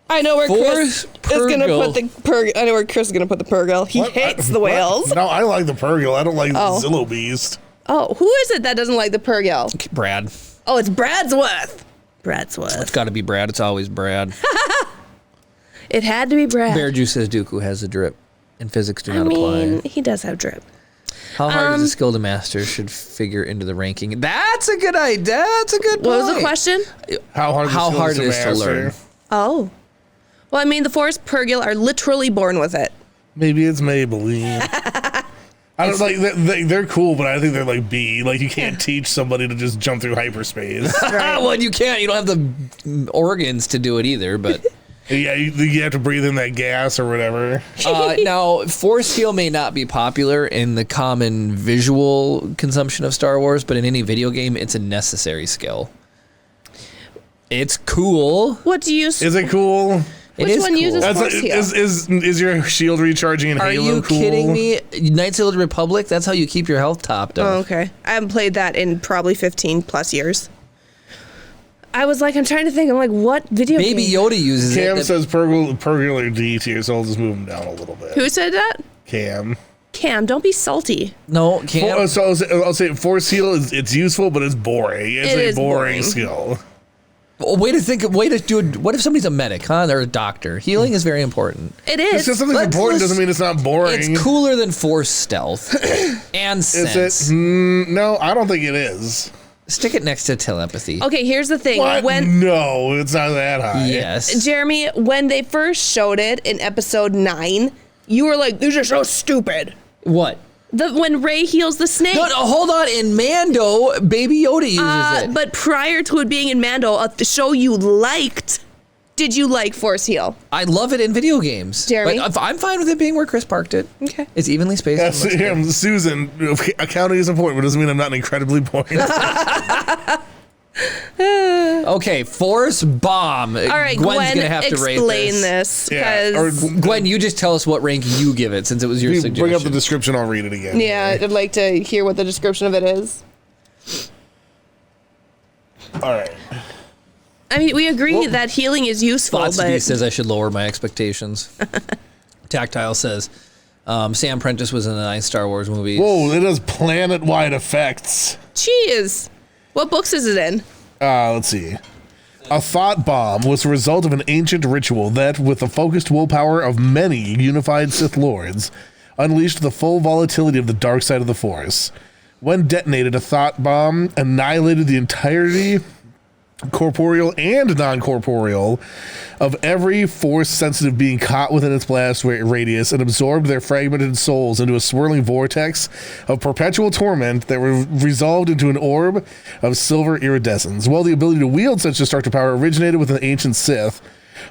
I know where Chris Force is gonna Purgle. put the I know where Chris is gonna put the Purgle. He hates the whales. No, I like the Purgle. I don't like Oh. the Zillo Beast. Oh, who is it that doesn't like the Purgle? Brad. Oh, it's Bradsworth. Bradsworth. It's got to be Brad. It's always Brad. It had to be Brad. Bear Juice says Dooku has a drip, and physics do I not mean, apply. he does have drip. How hard is a skill to master should figure into the ranking? That's a good idea. That's a good point. What was the question? How hard it is to learn. Oh. Well, I mean, the Force Purgle are literally born with it. Maybe it's Maybelline. I don't like they're cool, but I think they're like B. Like you can't teach somebody to just jump through hyperspace. Well, you can't. You don't have the organs to do it either. But Yeah, you have to breathe in that gas or whatever. now, Force Heal may not be popular in the common visual consumption of Star Wars, but in any video game, it's a necessary skill. It's cool. What do you? Is it cool? It Which is one cool. uses That's Force Heal? is your shield recharging in Are Halo you cool? kidding me? Knights of the Republic, that's how you keep your health topped up. Oh, okay. I haven't played that in probably 15 plus years. I was like, I'm trying to think. I'm like, what video Baby game? Yoda uses Cam it. says Purgular D tier, so I'll just move him down a little bit. Who said that? Cam. Cam, don't be salty. No, can't. So I'll say Force Heal it's useful, but it's boring. It's It a is boring boring. skill. Way to do it. What if somebody's a medic, huh? They're a doctor. Healing is very important. It Just is. because something's important doesn't mean it's not boring. It's cooler than Force Stealth and Is Sense. it? No, I don't think it is. Stick it next to telepathy. Okay, here's the thing. What? When No, it's not that high. Yes. Jeremy, when they first showed it in episode 9, you were like, "These are so stupid." What? When Rey heals the snake. No, hold on. In Mando, Baby Yoda uses it. But prior to it being in Mando, the show you liked, did you like Force Heal? I love it in video games. Jeremy? But I'm fine with it being where Chris parked it. Okay. It's evenly spaced. and looks good. Susan, accounting is important, but doesn't mean I'm not incredibly boring. Okay, Force Bomb. All right, Gwen's Gwen, gonna have to rate explain this. this. Yeah, or 'cause- Gwen, you just tell us what rank you give it, since it was your you suggestion. bring up the description, I'll read it again. yeah, I'd like to hear what the description of it is. All right. I mean, we agree that healing is useful, Botsby but says I should lower my expectations. Tactile says Sam Prentice was in the 9 Star Wars movies. Whoa, it has planet-wide effects. cheese. What books is it in? Let's see. A thought bomb was the result of an ancient ritual that, with the focused willpower of many unified Sith Lords, unleashed the full volatility of the dark side of the Force. When detonated, a thought bomb annihilated the entirety, corporeal and non-corporeal, of every Force-sensitive being caught within its blast radius and absorbed their fragmented souls into a swirling vortex of perpetual torment that resolved into an orb of silver iridescence. While the ability to wield such destructive power originated with an ancient Sith,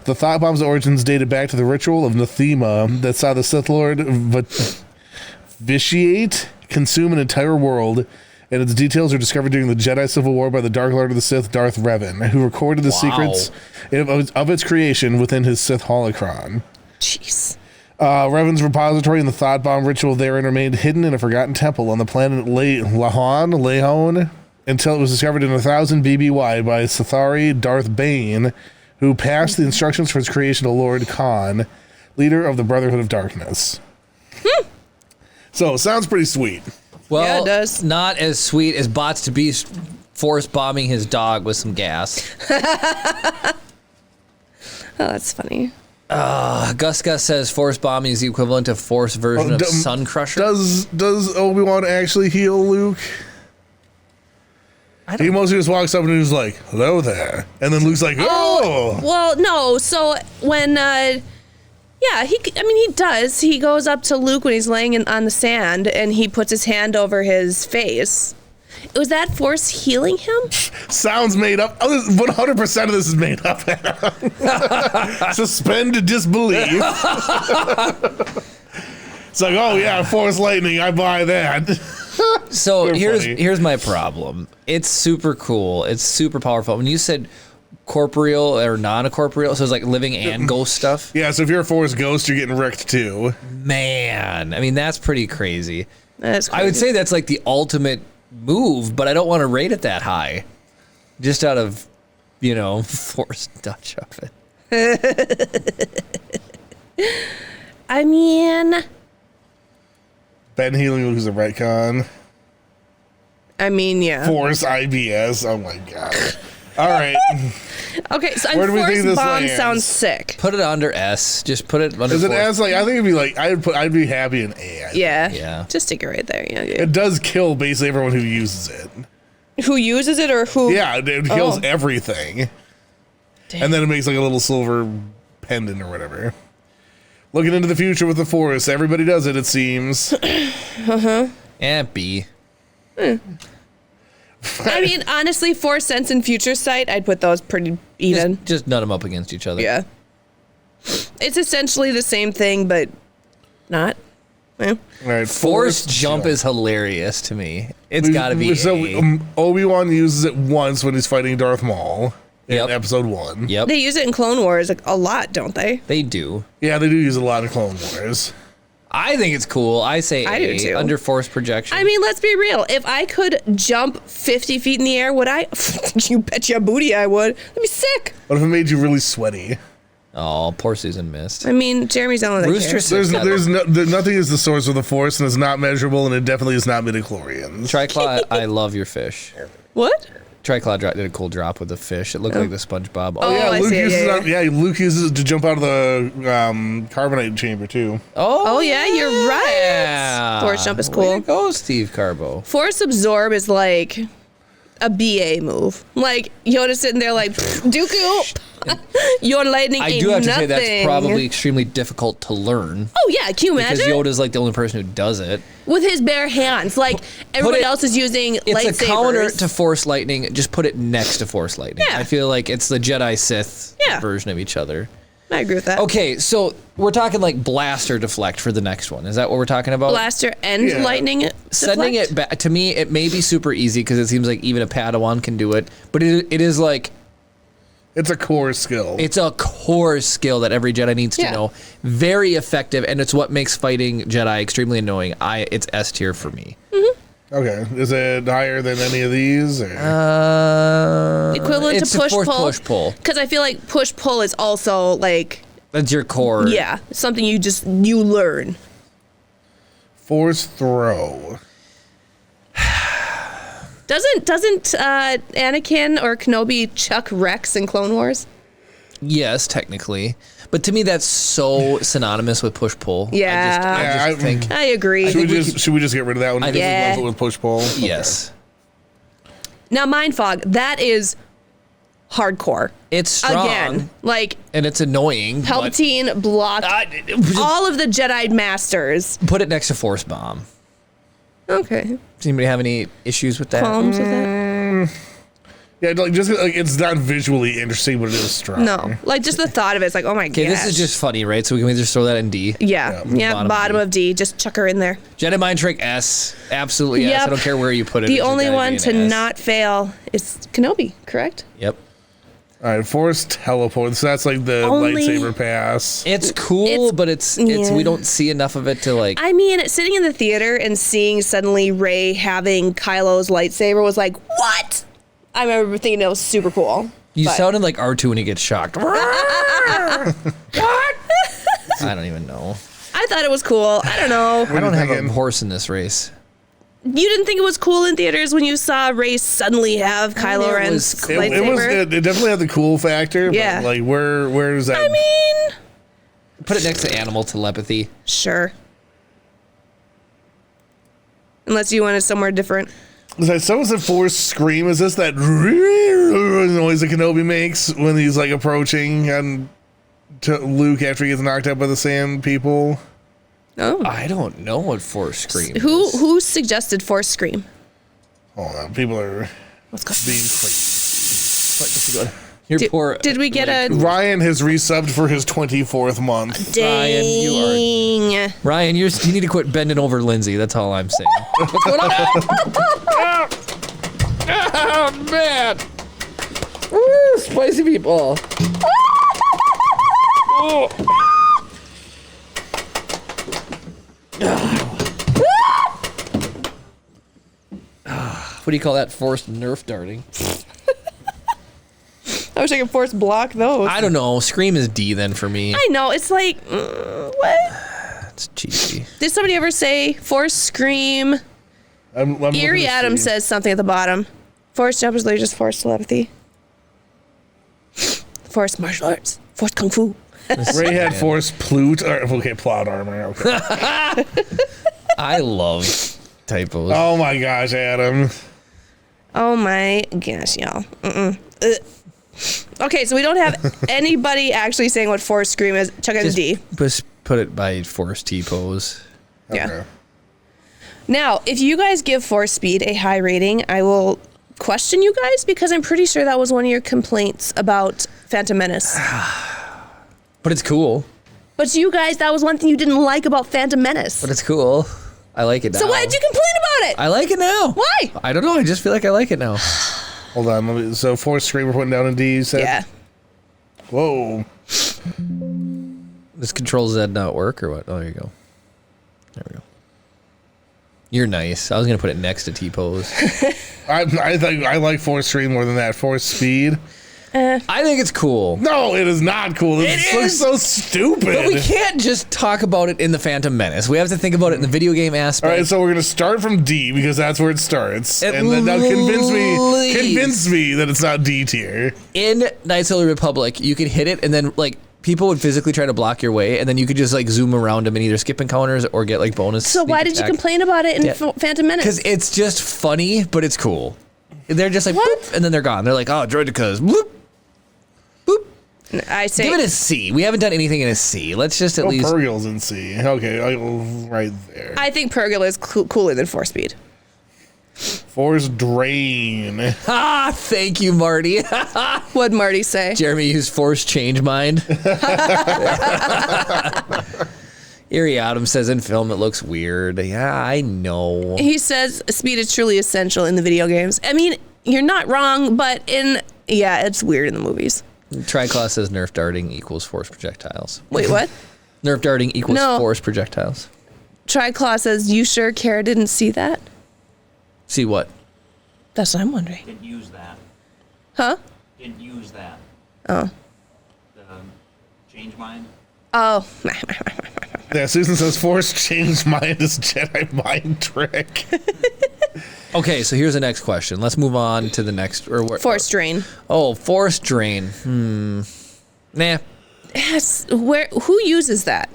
the thought bomb's origins dated back to the ritual of anathema that saw the Sith Lord vitiate, consume an entire world, and its details are discovered during the Jedi Civil War by the Dark Lord of the Sith, Darth Revan, who recorded the secrets of its creation within his Sith holocron. Jeez. Revan's repository and the Thought Bomb ritual therein remained hidden in a forgotten temple on the planet Lahon, until it was discovered in 1000 BBY by Sithari Darth Bane, who passed the instructions for its creation to Lord Khan, leader of the Brotherhood of Darkness. So, sounds pretty sweet. Well, Yeah, it does. not as sweet as Bots to be force bombing his dog with some gas. Oh, that's funny. Gus says force bombing is the equivalent of force version of Sun Crusher. Does Obi-Wan actually heal Luke? He mostly just walks up and he's like, hello there. And then Luke's like, oh! Well, no. So when, yeah, he does. He goes up to Luke when he's laying on the sand and he puts his hand over his face. Was that force healing him? Sounds made up. 100% of this is made up. Suspend disbelief. It's like, oh yeah, force lightning, I buy that. So They're funny. here's my problem. It's super cool. It's super powerful. When you said corporeal or non-corporeal, so it's like living and ghost stuff. Yeah, so if you're a force ghost, you're getting wrecked too. Man, I mean that's pretty crazy. That's crazy. I would say that's like the ultimate move, but I don't want to rate it that high. Just out of, force touch of it. I mean, Ben healing Luke is a retcon. yeah. Force IBS. Oh my god. All right. Okay, so Where do we think force this bomb lands? sounds sick. Put it under S. Just put it under Is it force. as like I think it'd be like I'd be happy in A. Yeah. Yeah. Just stick it right there. Yeah. It does kill basically everyone who uses it. Who uses it or who? Yeah, it kills Oh. everything. Damn. And then it makes like a little silver pendant or whatever. Looking into the future with the Force, everybody does it seems. B. I mean, honestly, force sense and future sight, I'd put those pretty even. Just nut them up against each other. Yeah. It's essentially the same thing, but not. Yeah. All right, Force jump is hilarious to me. It's got to be So A. Obi-Wan uses it once when he's fighting Darth Maul in Yep. episode 1. Yep, They use it in Clone Wars a lot, don't they? they do. Yeah, they do use a lot of Clone Wars. I think it's cool. I say I A, do too. under force projection. I mean, let's be real. If I could jump 50 feet in the air, would I? You bet your booty I would. That'd be sick. What if it made you really sweaty? Oh, poor Susan missed. I mean, Jeremy's the only one that Rooster cares. says Nothing is the source of the Force, and it's not measurable, and it definitely is not midichlorians. Triclaw, I love your fish. What? Triclaw did a cool drop with the fish. It looked like the SpongeBob. Oh, Yeah, I Luke see it, uses yeah, it. Yeah, Luke uses it to jump out of the carbonite chamber too. Oh, yeah, you're right. Yeah. Force jump is Way cool. to go, Steve Carbo. Force absorb is like a BA move. Like Yoda's sitting there like, Dooku, your lightning I ain't do have to nothing. say that's probably extremely difficult to learn. Oh yeah, can you Because imagine? Yoda's like the only person who does it. With his bare hands, like everybody else is using It's lightsabers. a counter to Force Lightning. Just put it next to Force Lightning. Yeah. I feel like it's the Jedi Sith Yeah. version of each other. I agree with that. Okay, so we're talking like blaster deflect for the next one. Is that what we're talking about? Blaster and Yeah. lightning. Sending deflect? it back to me, it may be super easy because it seems like even a Padawan can do it. But it is like It's a core skill. it's a core skill that every Jedi needs to Yeah. know. Very effective, and it's what makes fighting Jedi extremely annoying. It's S tier for me. Okay, is it higher than any of these? Or? Equivalent it's to push force pull. push pull. Because I feel like push pull is also like, That's your core. yeah, something you learn. Force throw. Doesn't Anakin or Kenobi chuck Rex in Clone Wars? Yes, technically. But to me, that's so synonymous with push-pull. Yeah. I just think... I agree. Should we just get rid of that one? Yeah. With push-pull? Yes. Now, Mind Fog, that is hardcore. It's strong. Again, like... And it's annoying. Palpatine blocked all of the Jedi Masters. Put it next to Force Bomb. Okay. Does anybody have any issues with that? Qualms with that? Yeah, like just like it's not visually interesting, but it is strong. No. Like, just the thought of it, it's like, oh my god. Okay, this is just funny, right? So we can just throw that in D. Yeah. Bottom of D. Just chuck her in there. Jedi Mind Trick S. Absolutely yes. Yep. I don't care where you put it. The it's only gotta one be an to S. not fail is Kenobi, correct? Yep. All right, Force teleport. So that's like the Only- lightsaber pass. It's cool, but it's yeah. we don't see enough of it to like. I mean, sitting in the theater and seeing suddenly Rey having Kylo's lightsaber was like, what? I remember thinking it was super cool. You but- sounded like R2 when he gets shocked. What? I don't even know. I thought it was cool. I don't know. I don't have thinking? a horse in this race. You didn't think it was cool in theaters when you saw Rey suddenly have Kylo it Ren's was cool. lightsaber? It definitely had the cool factor. Yeah. But like where is that? I mean, Put it next to animal telepathy. sure. Unless you wanted somewhere different. Was that someone said Force scream? Is this that noise that Kenobi makes when he's like approaching and to Luke after he gets knocked out by the sand people? Oh. I don't know what Force Scream is. Who suggested Force Scream? Hold on, people are Let's go. being crazy. Your poor. Did we get a Ryan has resubbed for his 24th month. Ryan, you dang? Ryan, you need to quit bending over Lindsay. That's all I'm saying. What's going on? Oh, man. Woo, spicy people. Oh. What do you call that? Forced Nerf darting. I wish I could force block those. I don't know. Scream is D then for me. I know. It's like, what? It's cheesy. Did somebody ever say Force Scream? I'm looking Eerie to Adams see. says something at the bottom. Force jump is literally just Force telepathy. Force martial arts. Force kung fu. Ray had Force plot armor. Okay. I love typos. Oh my gosh, Adam. Oh my gosh, y'all. Ugh. Okay, so we don't have anybody actually saying what Force Scream is. Chuck it in D. Just put it by Force T-pose. Yeah. Okay. Now, if you guys give Force Speed a high rating, I will question you guys because I'm pretty sure that was one of your complaints about Phantom Menace. But it's cool. But you guys, that was one thing you didn't like about Phantom Menace. But it's cool. I like it now. So why did you complain about it? I like it now. Why? I don't know. I just feel like I like it now. Hold on. So Force Scream we're putting down in D, you said? Yeah. Whoa. Does Control Z not work or what? Oh, there you go. There we go. You're nice. I was going to put it next to T-pose. I think I like Force Scream more than that. Force Speed. I think it's cool. No, it is not cool. This looks so stupid. But we can't just talk about it in the Phantom Menace. We have to think about it in the video game aspect. All right, so we're gonna start from D because that's where it starts, At and then now convince least. me that it's not D tier. In Knights of the Republic, you could hit it and then like people would physically try to block your way, and then you could just like zoom around them and either skip encounters or get like bonus. So why did you complain about it in Phantom Menace? Because it's just funny, but it's cool. They're just like, boop, and then they're gone. They're like, oh, droidicas, bloop. I say Give it a C. We haven't done anything in a C. Let's just at least. Purgil's in C. Okay, right there. I think Purgil is cooler than Force Speed. Force Drain. Ah, thank you, Marty. What'd Marty say? Jeremy used Force Change Mind. Eerie Autumn says in film it looks weird. Yeah, I know. He says speed is truly essential in the video games. I mean, you're not wrong, but it's weird in the movies. Triclaw says nerf darting equals force projectiles. Wait, what? Nerf darting equals No. force projectiles. Triclaw says, you sure Kara didn't see that? See what? That's what I'm wondering. Didn't use that. Huh? Didn't use that. Oh. The change mind. Oh. Yeah, Susan says Force Change Mind is Jedi mind trick. Okay, so here's the next question. Let's move on to the next. Force drain. Oh, force drain. Nah. Yes. Who uses that?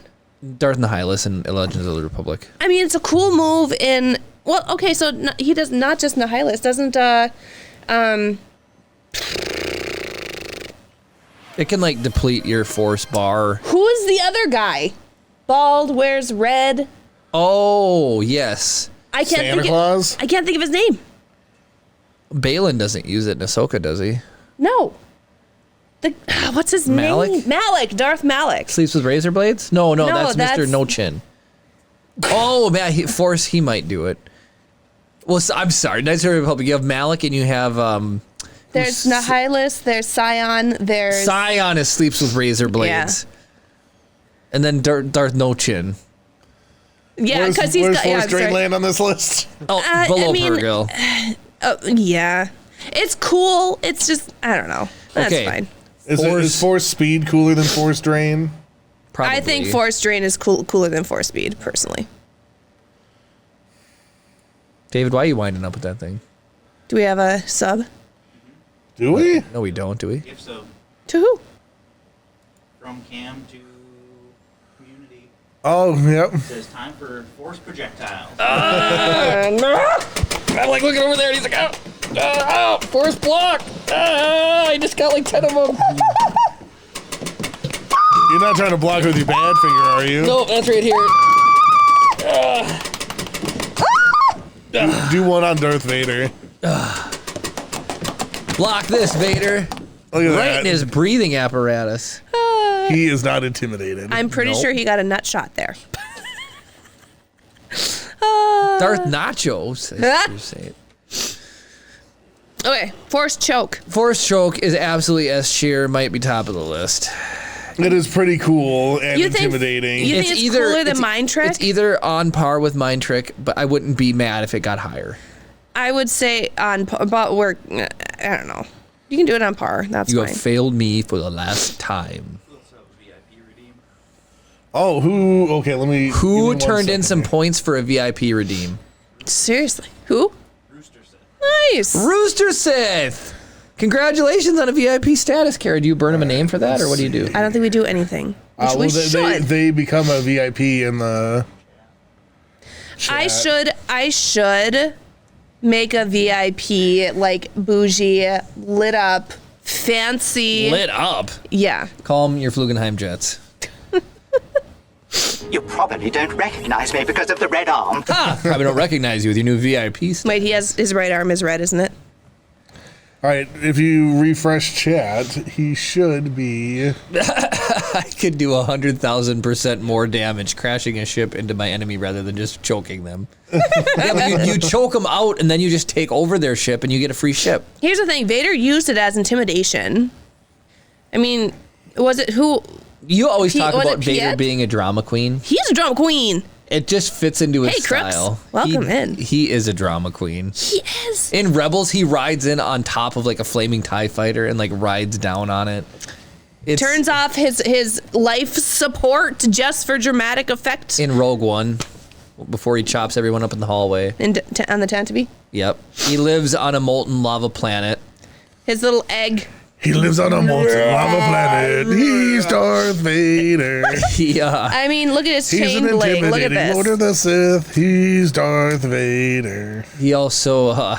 Darth Nihilus in Legends of the Republic. I mean, it's a cool move in. Well, okay, so he does not just Nihilus. Doesn't It can like deplete your force bar. who is the other guy? Bald, wears red. Oh yes, I can't Santa think Claus? I can't think of his name. Balin doesn't use it in Ahsoka, does he? No. What's his Malik? name? Malik. Darth Malik. Sleeps with razor blades? No, No, that's Mr. that's- No Chin. Oh man, Force he might do it. Well, I'm sorry. Knights of the Republic. You have Malik and you have There's Nihilus. There's Scion. There's Scion is sleeps with razor blades. And then Darth No Chin. yeah, because he's where's got Force I'm Drain sorry. land on this list? Oh, I below mean, Purrgil. Yeah, it's cool. It's just I don't know. That's Okay. fine. Is Force Speed cooler than Force Drain? Probably. I think Force Drain is cooler than Force Speed, personally. David, why are you winding up with that thing? Do we have a sub? Do we? No, we don't, do we? If so, To who? from Cam to community, Oh, yep. it says time for force projectiles. I'm like looking over there and he's like, oh, Force block. I just got like 10 of them. You're not trying to block with your bad finger, are you? No, that's right here. Do one on Darth Vader. Block this, Vader. Look at Right that. in his breathing apparatus. He is not intimidated. I'm pretty Nope. sure he got a nut shot there. Darth Nachos. as you say it. Okay, Force Choke. Force choke is absolutely S tier. Might be top of the list. It is pretty cool and You think- intimidating. you think it's cooler than Mind Trick? It's either on par with Mind Trick, but I wouldn't be mad if it got higher. I would say but we're I don't know. You can do it on par. That's You fine. have failed me for the last time. We also have VIP redeem. Oh, who? Okay, let me. give me Who one turned in second some here. points for a VIP redeem? Seriously, who? Rooster said. Nice. Rooster Sith! Congratulations on a VIP status, Kara. Do you burn him a name for that, or what do you do? I don't think we do anything. Which we should. They become a VIP in the. I should make a VIP like bougie, lit up, fancy. Lit up. Yeah. Call them your Flugenheim Jets. You probably don't recognize me because of the red arm. Probably don't recognize you with your new VIP stuff. Wait, his right arm is red, isn't it? All right, if you refresh chat, he should be. I could do 100,000% more damage crashing a ship into my enemy rather than just choking them. Yeah, but you choke them out and then you just take over their ship and you get a free ship. Here's the thing: Vader used it as intimidation. I mean, was it who? You always talk was about it Vader Piet? being a drama queen. He's a drama queen. It just fits into his Hey, Crooks. style. Welcome in. He is a drama queen. He is. In Rebels, he rides in on top of like a flaming TIE fighter and like rides down on it. It's Turns off his life support just for dramatic effect. in Rogue One before he chops everyone up in the hallway. On the Tantive. Yep. He lives on a molten lava planet. His little egg. He lives on a molten lava planet. He's Darth Vader. He I mean, look at his He's chain an blade. Look at intimidating Lord of this. the Sith. He's Darth Vader. he also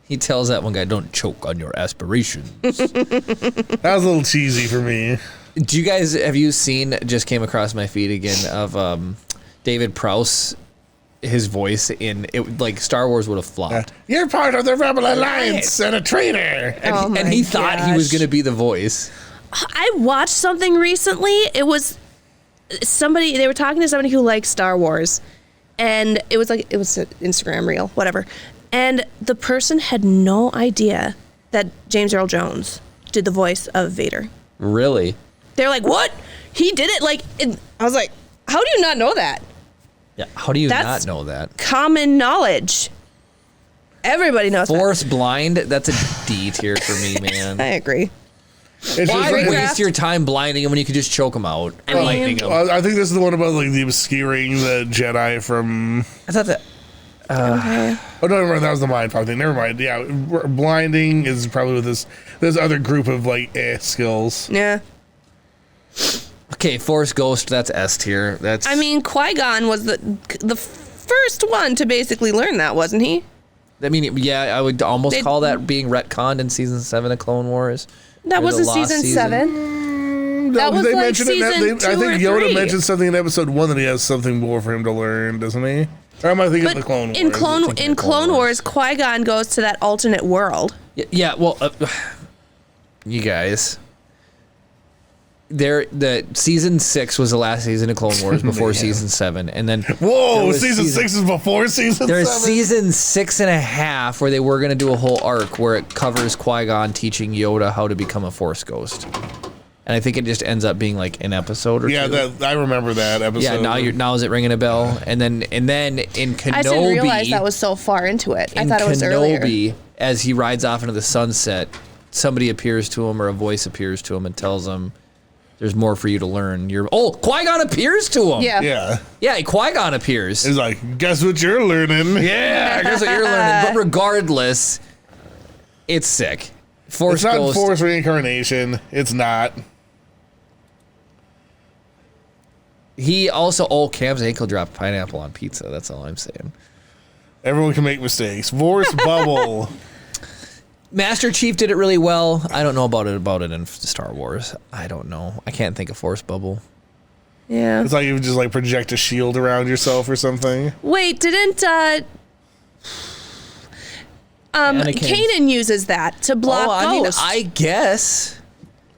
he tells that one guy, "Don't choke on your aspirations." That was a little cheesy for me. Do you guys have you seen? Just came across my feed again of David Prowse. His voice in it, like Star Wars would have flopped. You're part of the Rebel Alliance and a traitor. Oh And he my thought he was gosh. going to be the voice. I watched something recently. It was somebody, they were talking to somebody who likes Star Wars. And it was an Instagram reel, whatever. And the person had no idea that James Earl Jones did the voice of Vader. Really? They're like, what? He did it? I was like, how do you not know that? Yeah. How do you That's- not know that? Common knowledge. Everybody knows Force blind. That's a D tier for me, man. that. I agree. It's Why just like, waste your time blinding him when you could just choke him out? Or mean- lightning him. I think this is the one about like the obscuring the Jedi from. I thought that. Oh no, never mind, that was the mind fuck thing. Never mind. Yeah, blinding is probably with this other group of like skills. Yeah. Okay, Force Ghost, that's S tier. That's. I mean, Qui-Gon was the first one to basically learn that, wasn't he? I mean, yeah, I would almost call that being retconned in season 7 of Clone Wars. That wasn't season 7. That was like season 2 I think or Yoda 3. mentioned something in episode 1 that he has something more for him to learn, doesn't he? Or am I thinking of the Clone Wars? In Clone Wars, Qui-Gon goes to that alternate world. Yeah, well, you guys. The season 6 was the last season of Clone Wars before season 7, and then whoa, season 6 is before season 7. There's season 6.5 where they were gonna do a whole arc where it covers Qui-Gon teaching Yoda how to become a Force ghost, and I think it just ends up being like an episode or two. Yeah, I remember that episode. Yeah, now is it ringing a bell? And then in Kenobi, I didn't realize that was so far into it. I thought it was earlier. Kenobi, as he rides off into the sunset, somebody appears to him or a voice appears to him and tells him, "There's more for you to learn." Qui-Gon appears to him. Yeah. Yeah, Qui-Gon appears. He's like, guess what you're learning? Yeah, guess what you're learning. But regardless, it's sick. Force It's not Ghost. Force reincarnation. It's not. He also, Cam's ankle dropped pineapple on pizza. That's all I'm saying. Everyone can make mistakes. Force bubble. Master Chief did it really well. I don't know about it in Star Wars. I don't know. I can't think of Force Bubble. Yeah. It's like you would just like project a shield around yourself or something. Wait, didn't Kanan uses that to block Ghost? I guess.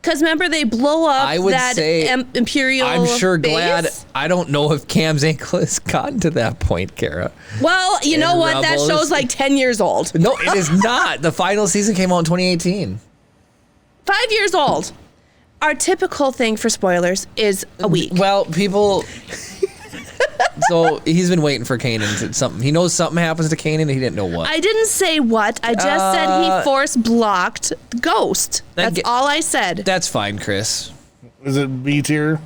Because remember, they blow up that Imperial I'm sure base? glad. I don't know if Cam's ankle has gotten to that point, Kara. Well, you know what? That Rebels. show's like 10 years old. No, it is not. The final season came out in 2018. 5 years old. Our typical thing for spoilers is a week. Well, people... So he's been waiting for Kanan to something. He knows something happens to Kanan and he didn't know what. I didn't say what. I just said he force blocked Ghost. That's all I said. That's fine, Chris. Is it B tier?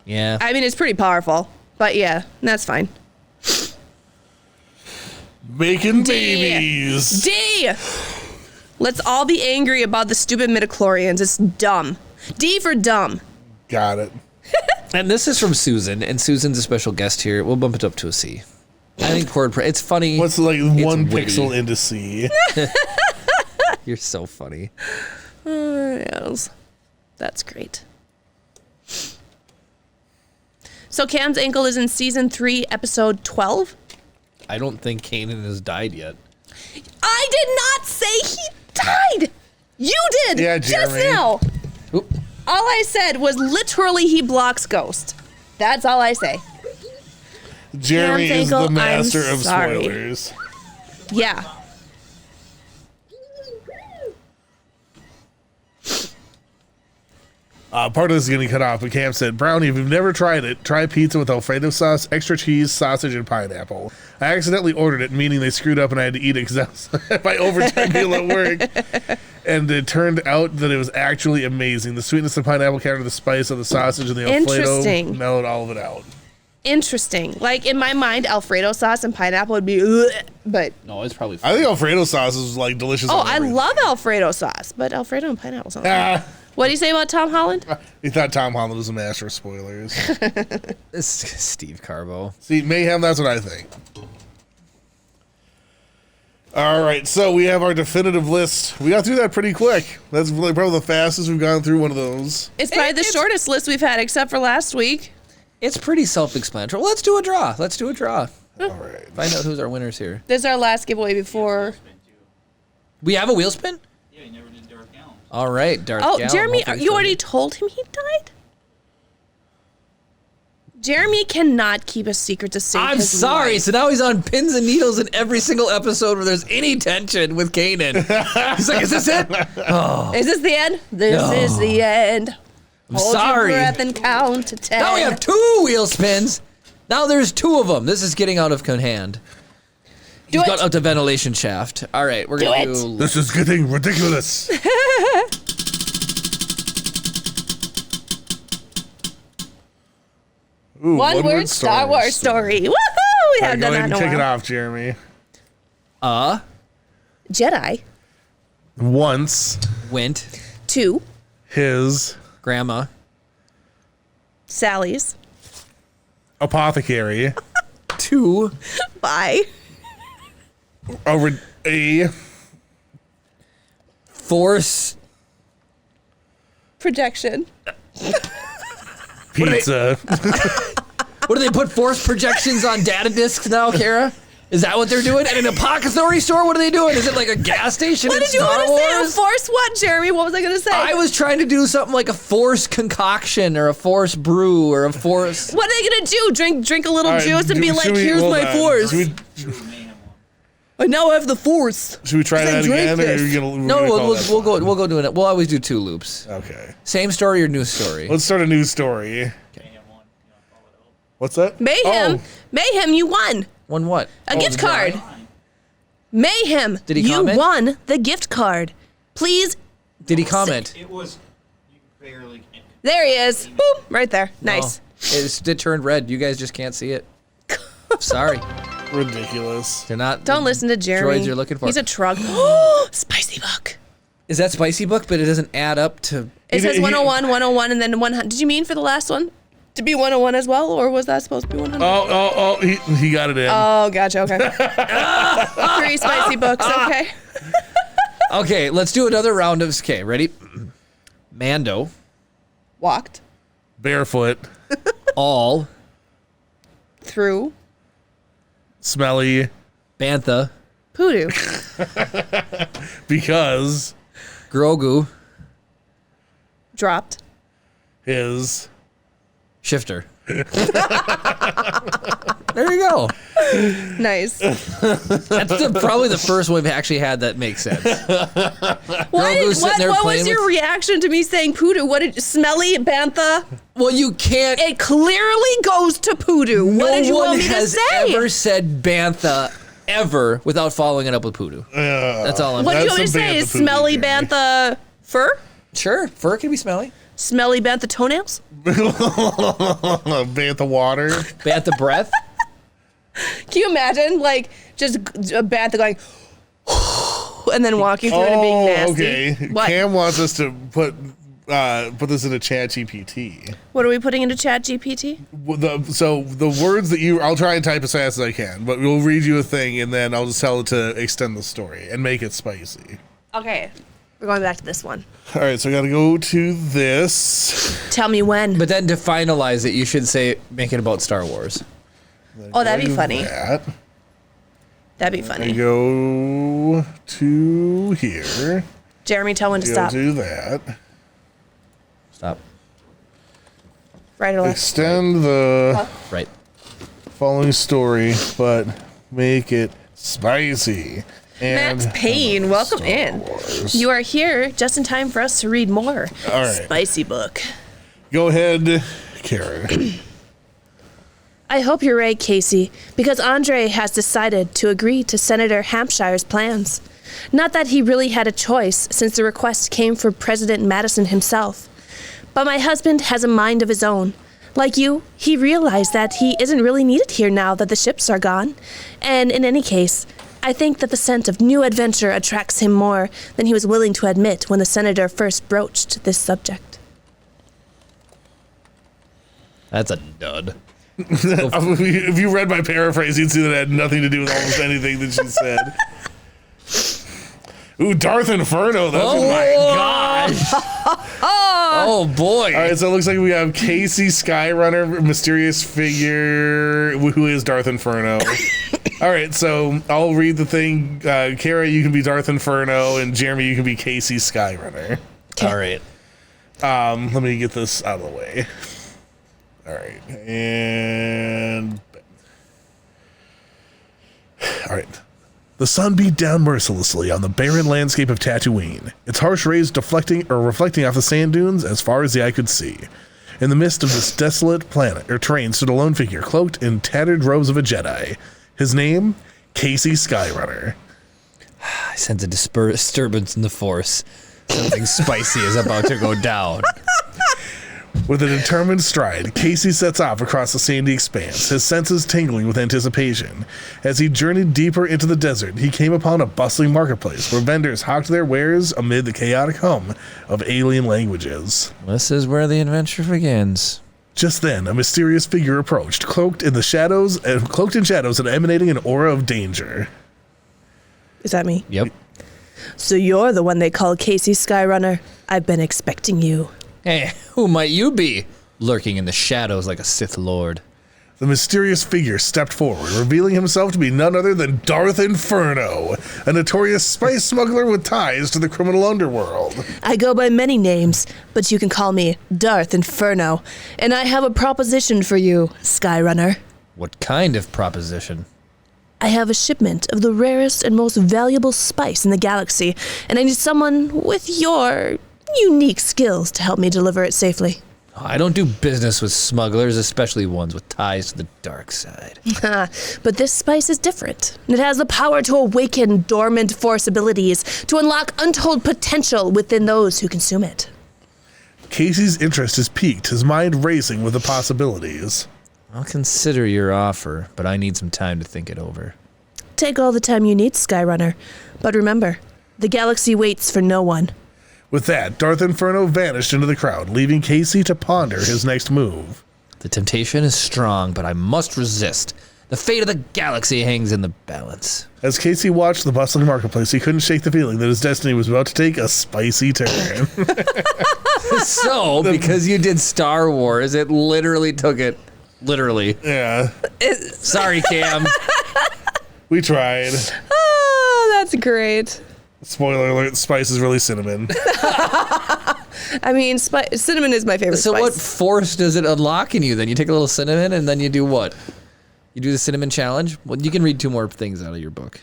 Yeah. I mean, it's pretty powerful. But yeah, that's fine. Making babies. D! Let's all be angry about the stupid midichlorians. It's dumb. D for dumb. Got it. And this is from Susan, and Susan's a special guest here. We'll bump it up to a C. I think it's funny. What's like one witty. pixel into C? You're so funny. Yes. That's great. So Cam's ankle is in season 3, episode 12? I don't think Kanan has died yet. I did not say he died! You did! Yeah, just Jeremy. now! Oop. All I said was literally he blocks Ghost. That's all I say. Jeremy Cam's is the ankle, master I'm of sorry. spoilers. Yeah. Part of this is getting cut off, but Cam said, Brownie, if you've never tried it, try pizza with Alfredo sauce, extra cheese, sausage, and pineapple. I accidentally ordered it, meaning they screwed up and I had to eat it because my overtime meal at work. And it turned out that it was actually amazing. The sweetness of pineapple countered the spice of the sausage and the Alfredo mellowed all of it out. Interesting. Like, in my mind, Alfredo sauce and pineapple would be, ugh, but... No, it's probably I think Alfredo sauce is like delicious. Oh, on I everything. love Alfredo sauce, but Alfredo and pineapple sauce. What do you say about Tom Holland? He thought Tom Holland was a master of spoilers. It's Steve Carbo. See, mayhem, that's what I think. All right, so we have our definitive list. We got through that pretty quick. That's really probably the fastest we've gone through one of those. It's probably the shortest list we've had, except for last week. It's pretty self-explanatory. Well, let's do a draw. All right. Find out who's our winners here. This is our last giveaway before... We have a wheel spin? Yeah, you never did Darth Gallon. All right, Darth Oh, Gallon. Jeremy, Hopefully you already told him he died? Jeremy cannot keep a secret to save I'm his sorry. life. So now he's on pins and needles in every single episode where there's any tension with Kanan. He's like, is this it? Oh, Is this the end? This is the end. I'm Hold sorry. your breath and count to 10. Now we have 2 wheel spins. Now there's 2 of them. This is getting out of hand. Do He's it. got out the ventilation shaft. All right, we're going to do... This is getting ridiculous. Ooh, One word Star Wars story. Woohoo! We All right, haven't go done ahead that and in a kick it while. off, Jeremy. Jedi. Once 2. his Grandma Sally's. Apothecary. 2. Bye. Over a Force. Projection. pizza. What do they put force projections on data discs now, Kara? Is that what they're doing? And in a apothecary store, what are they doing? Is it like a gas station What in did you Star want to say? A Wars? force what, Jeremy? What was I going to say? I was trying to do something like a force concoction or a force brew or a force. What are they going to do? Drink a little All right, juice and be like, here's hold my on. force. Should I now have the force. we try that drink again, or are this. you gonna? No, we'll go doing it. We'll always do 2 loops. Okay. Same story or new story? Let's start a new story. What's that? Mayhem. Oh, Mayhem, you won. One what? A gift card. Mayhem. Did he you comment? won the gift card. Please. Did he comment? It was you barely. There he is. Boom. Right there. Nice. Oh, it turned red. You guys just can't see it. Sorry. ridiculous. They're not. Don't listen to Jeremy. Droids you're looking for. He's a trug. Spicy book. Is that spicy book? But it doesn't add up to. It says 101, 101, and then 100. Did you mean for the last one to be 101 as well, or was that supposed to be 100? Oh, he got it in. Oh, gotcha. Okay. 3 spicy books. Okay. Okay, let's do another round of. Okay, ready? Mando. Walked Barefoot. All. through Smelly. Bantha. Poodoo. Because Grogu. Dropped. his. Shifter. There you go. Nice. That's probably the first one we've actually had that makes sense. What sitting there was playing your with- reaction to me saying Poodoo? What did Smelly Bantha? Well, you can't. It clearly goes to Poodoo. What did you no one want me to has say? ever said Bantha ever without following it up with Poodoo. That's all I'm What do you That's want me to some say? Bantha Poodoo, Smelly Jeremy. Bantha fur? Sure, fur can be smelly. Smelly Bantha toenails? Bantha water. Bantha breath. Can you imagine, like, just a Bantha going, and then walking through it and being nasty? Okay. What? Cam wants us to put this into Chat GPT. What are we putting into Chat GPT? So the words that I'll try and type as fast as I can, but we'll read you a thing and then I'll just tell it to extend the story and make it spicy. Okay, we're going back to this one. All right, so I got to go to this. Tell me when. But then to finalize it, you should say make it about Star Wars. Oh, that'd be funny. That. That'd be I funny. go to here. Jeremy, tell when to Go stop. do that. Stop. Right or left? Extend the Right. following story, but make it spicy. And Max Payne, welcome in. Wars. You are here just in time for us to read more. All right. Spicy book. Go ahead, Karen. I hope you're right, Casey, because Andre has decided to agree to Senator Hampshire's plans. Not that he really had a choice, since the request came from President Madison himself. But my husband has a mind of his own. Like you, he realized that he isn't really needed here now that the ships are gone. And in any case, I think that the scent of new adventure attracts him more than he was willing to admit when the senator first broached this subject. That's a dud. If you read my paraphrase, you'd see that it had nothing to do with almost anything that she said. Ooh, Darth Inferno. That's my gosh. Oh boy. All right, so it looks like we have Casey Skyrunner, mysterious figure who is Darth Inferno. All right, so I'll read the thing. Kara, you can be Darth Inferno, and Jeremy, you can be Casey Skyrunner. All right. Let me get this out of the way. All right, and all right. The sun beat down mercilessly on the barren landscape of Tatooine, its harsh rays reflecting off the sand dunes as far as the eye could see. In the midst of this desolate terrain stood a lone figure, cloaked in tattered robes of a Jedi. His name, Casey Skyrunner. I sense a disturbance in the Force. Something spicy is about to go down. With a determined stride, Casey sets off across the sandy expanse, his senses tingling with anticipation. As he journeyed deeper into the desert, he came upon a bustling marketplace where vendors hawked their wares amid the chaotic hum of alien languages. This is where the adventure begins. Just then, a mysterious figure approached, cloaked in shadows and emanating an aura of danger. Is that me? Yep. So you're the one they call Casey Skyrunner. I've been expecting you. Hey, who might you be? Lurking in the shadows like a Sith Lord. The mysterious figure stepped forward, revealing himself to be none other than Darth Inferno, a notorious spice smuggler with ties to the criminal underworld. I go by many names, but you can call me Darth Inferno. And I have a proposition for you, Skyrunner. What kind of proposition? I have a shipment of the rarest and most valuable spice in the galaxy, and I need someone with your unique skills to help me deliver it safely. I don't do business with smugglers, especially ones with ties to the dark side. But this spice is different. It has the power to awaken dormant force abilities, to unlock untold potential within those who consume it. Casey's interest is piqued, his mind racing with the possibilities. I'll consider your offer, but I need some time to think it over. Take all the time you need, Skyrunner. But remember, the galaxy waits for no one. With that, Darth Inferno vanished into the crowd, leaving Casey to ponder his next move. The temptation is strong, but I must resist. The fate of the galaxy hangs in the balance. As Casey watched the bustling marketplace, he couldn't shake the feeling that his destiny was about to take a spicy turn. So, because you did Star Wars, it literally took it. Literally. Yeah. Sorry, Cam. We tried. Oh, that's great. Spoiler alert, spice is really cinnamon. I mean, cinnamon is my favorite So spice. what force does it unlock in you then? You take a little cinnamon and then you do what? You do the cinnamon challenge? Well, you can read 2 more things out of your book.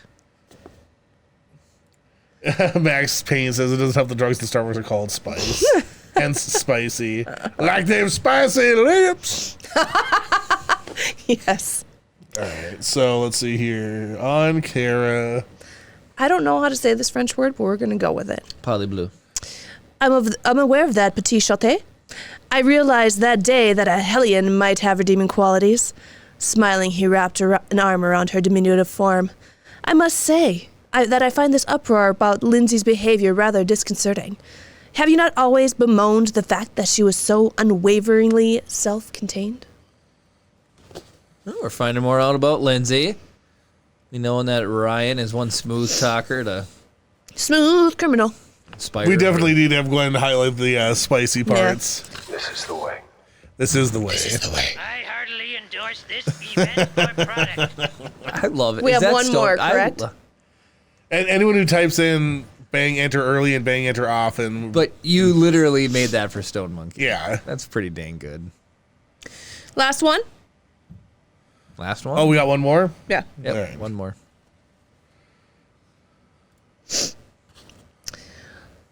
Max Payne says it doesn't help the drugs in Star Wars are called spice. Hence spicy. Like them spicy lips. Yes. All right, so let's see here. On Kara. I don't know how to say this French word, but we're going to go with it. Poly blue. I'm aware of that, petit chaté. I realized that day that a Hellion might have redeeming qualities. Smiling, he wrapped an arm around her diminutive form. I must say that I find this uproar about Lindsay's behavior rather disconcerting. Have you not always bemoaned the fact that she was so unwaveringly self-contained? Oh, we're finding more out about Lindsay. We knowing that Ryan is one smooth talker to Smooth criminal. inspire. We definitely need to have Glenn highlight the spicy parts. This is the way. This is the way. I heartily endorse this event or product. I love it. We Is have that one more, correct? And anyone who types in bang enter early and bang enter often. But you literally made that for Stone Monkey. Yeah. That's pretty dang good. Last one? Last one? Oh, we got one more? Yeah. Yep, all right. one more.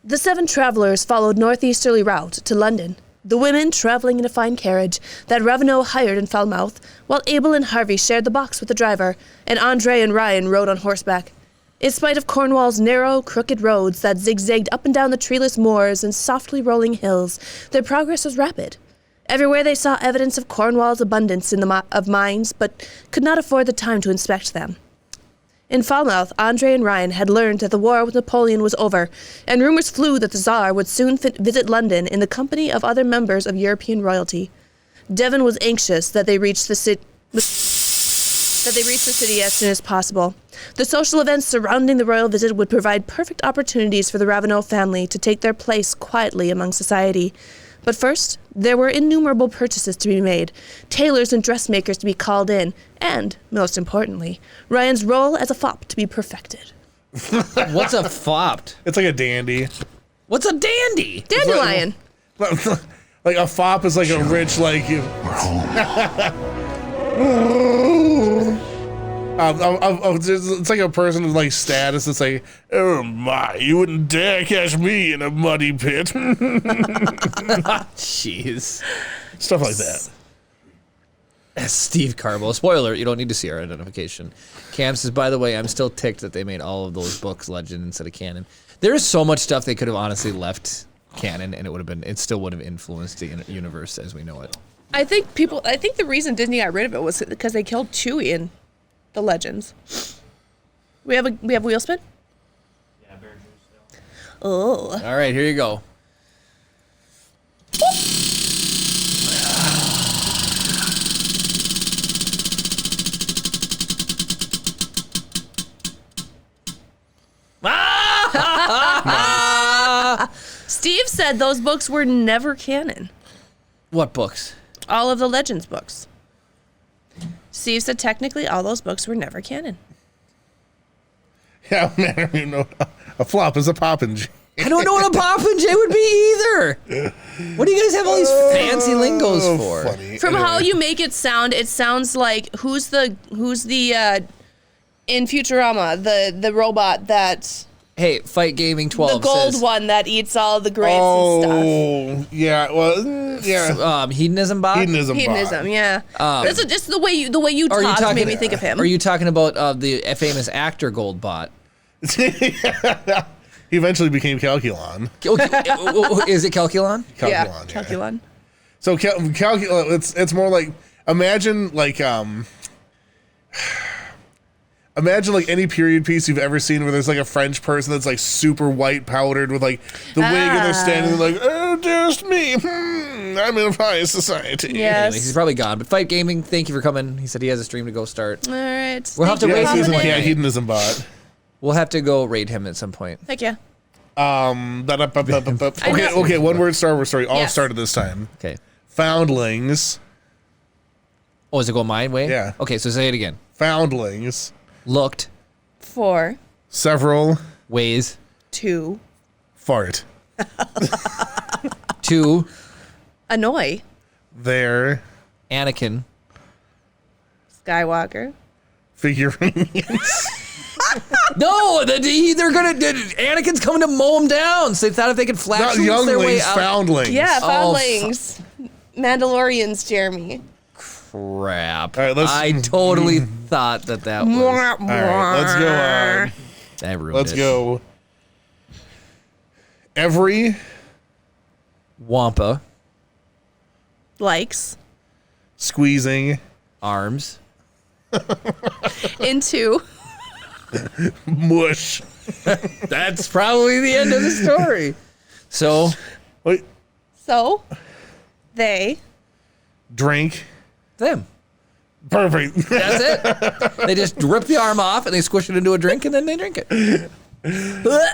The 7 travelers followed northeasterly route to London, the women traveling in a fine carriage that Ravenel hired in Falmouth, while Abel and Harvey shared the box with the driver, and Andre and Ryan rode on horseback. In spite of Cornwall's narrow, crooked roads that zigzagged up and down the treeless moors and softly rolling hills, their progress was rapid. Everywhere they saw evidence of Cornwall's abundance of mines, but could not afford the time to inspect them. In Falmouth, Andre and Ryan had learned that the war with Napoleon was over, and rumors flew that the Tsar would soon visit London in the company of other members of European royalty. Devon was anxious that they reach the city as soon as possible. The social events surrounding the royal visit would provide perfect opportunities for the Ravenel family to take their place quietly among society. But first, there were innumerable purchases to be made, tailors and dressmakers to be called in, and, most importantly, Ryan's role as a fop to be perfected. What's a fopped? It's like a dandy. What's a dandy? Dandelion! Like a fop is like a rich, like. It's like a person with like status. It's like, oh my, you wouldn't dare catch me in a muddy pit. Jeez. Stuff like that. That's Steve Carbo. Spoiler, you don't need to see our identification. Cam says, by the way, I'm still ticked that they made all of those books legend instead of canon. There is so much stuff they could have honestly left canon, and it still would have influenced the universe as we know it. I think the reason Disney got rid of it was because they killed Chewie in the Legends. We have wheel spin? Yeah, bear juice still. Oh. All right, here you go. Steve said those books were never canon. What books? All of the Legends books. Steve said technically all those books were never canon. Yeah, man, I don't even know. A flop is a popinjay. I don't know what a popinjay would be either. What do you guys have all these fancy lingos for? Funny. From Anyway. how you make it sounds like who's the in Futurama, the robot that Hey, Fight Gaming 12 the gold says, one that eats all the grapes and stuff. Oh, yeah. Well, yeah. Hedonism bot? Hedonism. Hedonism, yeah. That's just the way you Are you talked talking- made me think of him. Are you talking about the famous actor Gold bot? He eventually became Calculon. Is it Calculon? Calculon, yeah, yeah. Calculon. So Calculon, it's more like imagine like any period piece you've ever seen where there's like a French person that's like super white powdered with like the wig and they're standing there like, oh, just me. I'm in a high society. Yes. Anyways, he's probably gone. But Fight Gaming, thank you for coming. He said he has a stream to go start. All right. We'll have to Thank you raise for his coming hand. in. Yeah, hedonism bot. We'll have to go raid him at some point. Heck yeah. Okay, one word Star Wars story. All Yes. started this time. Okay. Foundlings. Oh, is it going my way? Yeah. Okay, so say it again. Foundlings. Looked 4, Several 2, fart. to annoy Their Anakin. Skywalker. figurines. No, Anakin's coming to mow him down. So they thought if they could flash Not loose their way younglings, out. foundlings. Yeah, Oh, Foundlings. Mandalorians, Jeremy. Crap. All right, let's- I totally thought that was. All right, let's go on. That ruined Let's it. go. Every Wampa. Likes. squeezing Arms. Into. mush. That's probably the end of the story. So, Wait, So. They. drink. them. Perfect. That's it. They just rip the arm off and they squish it into a drink and then they drink it.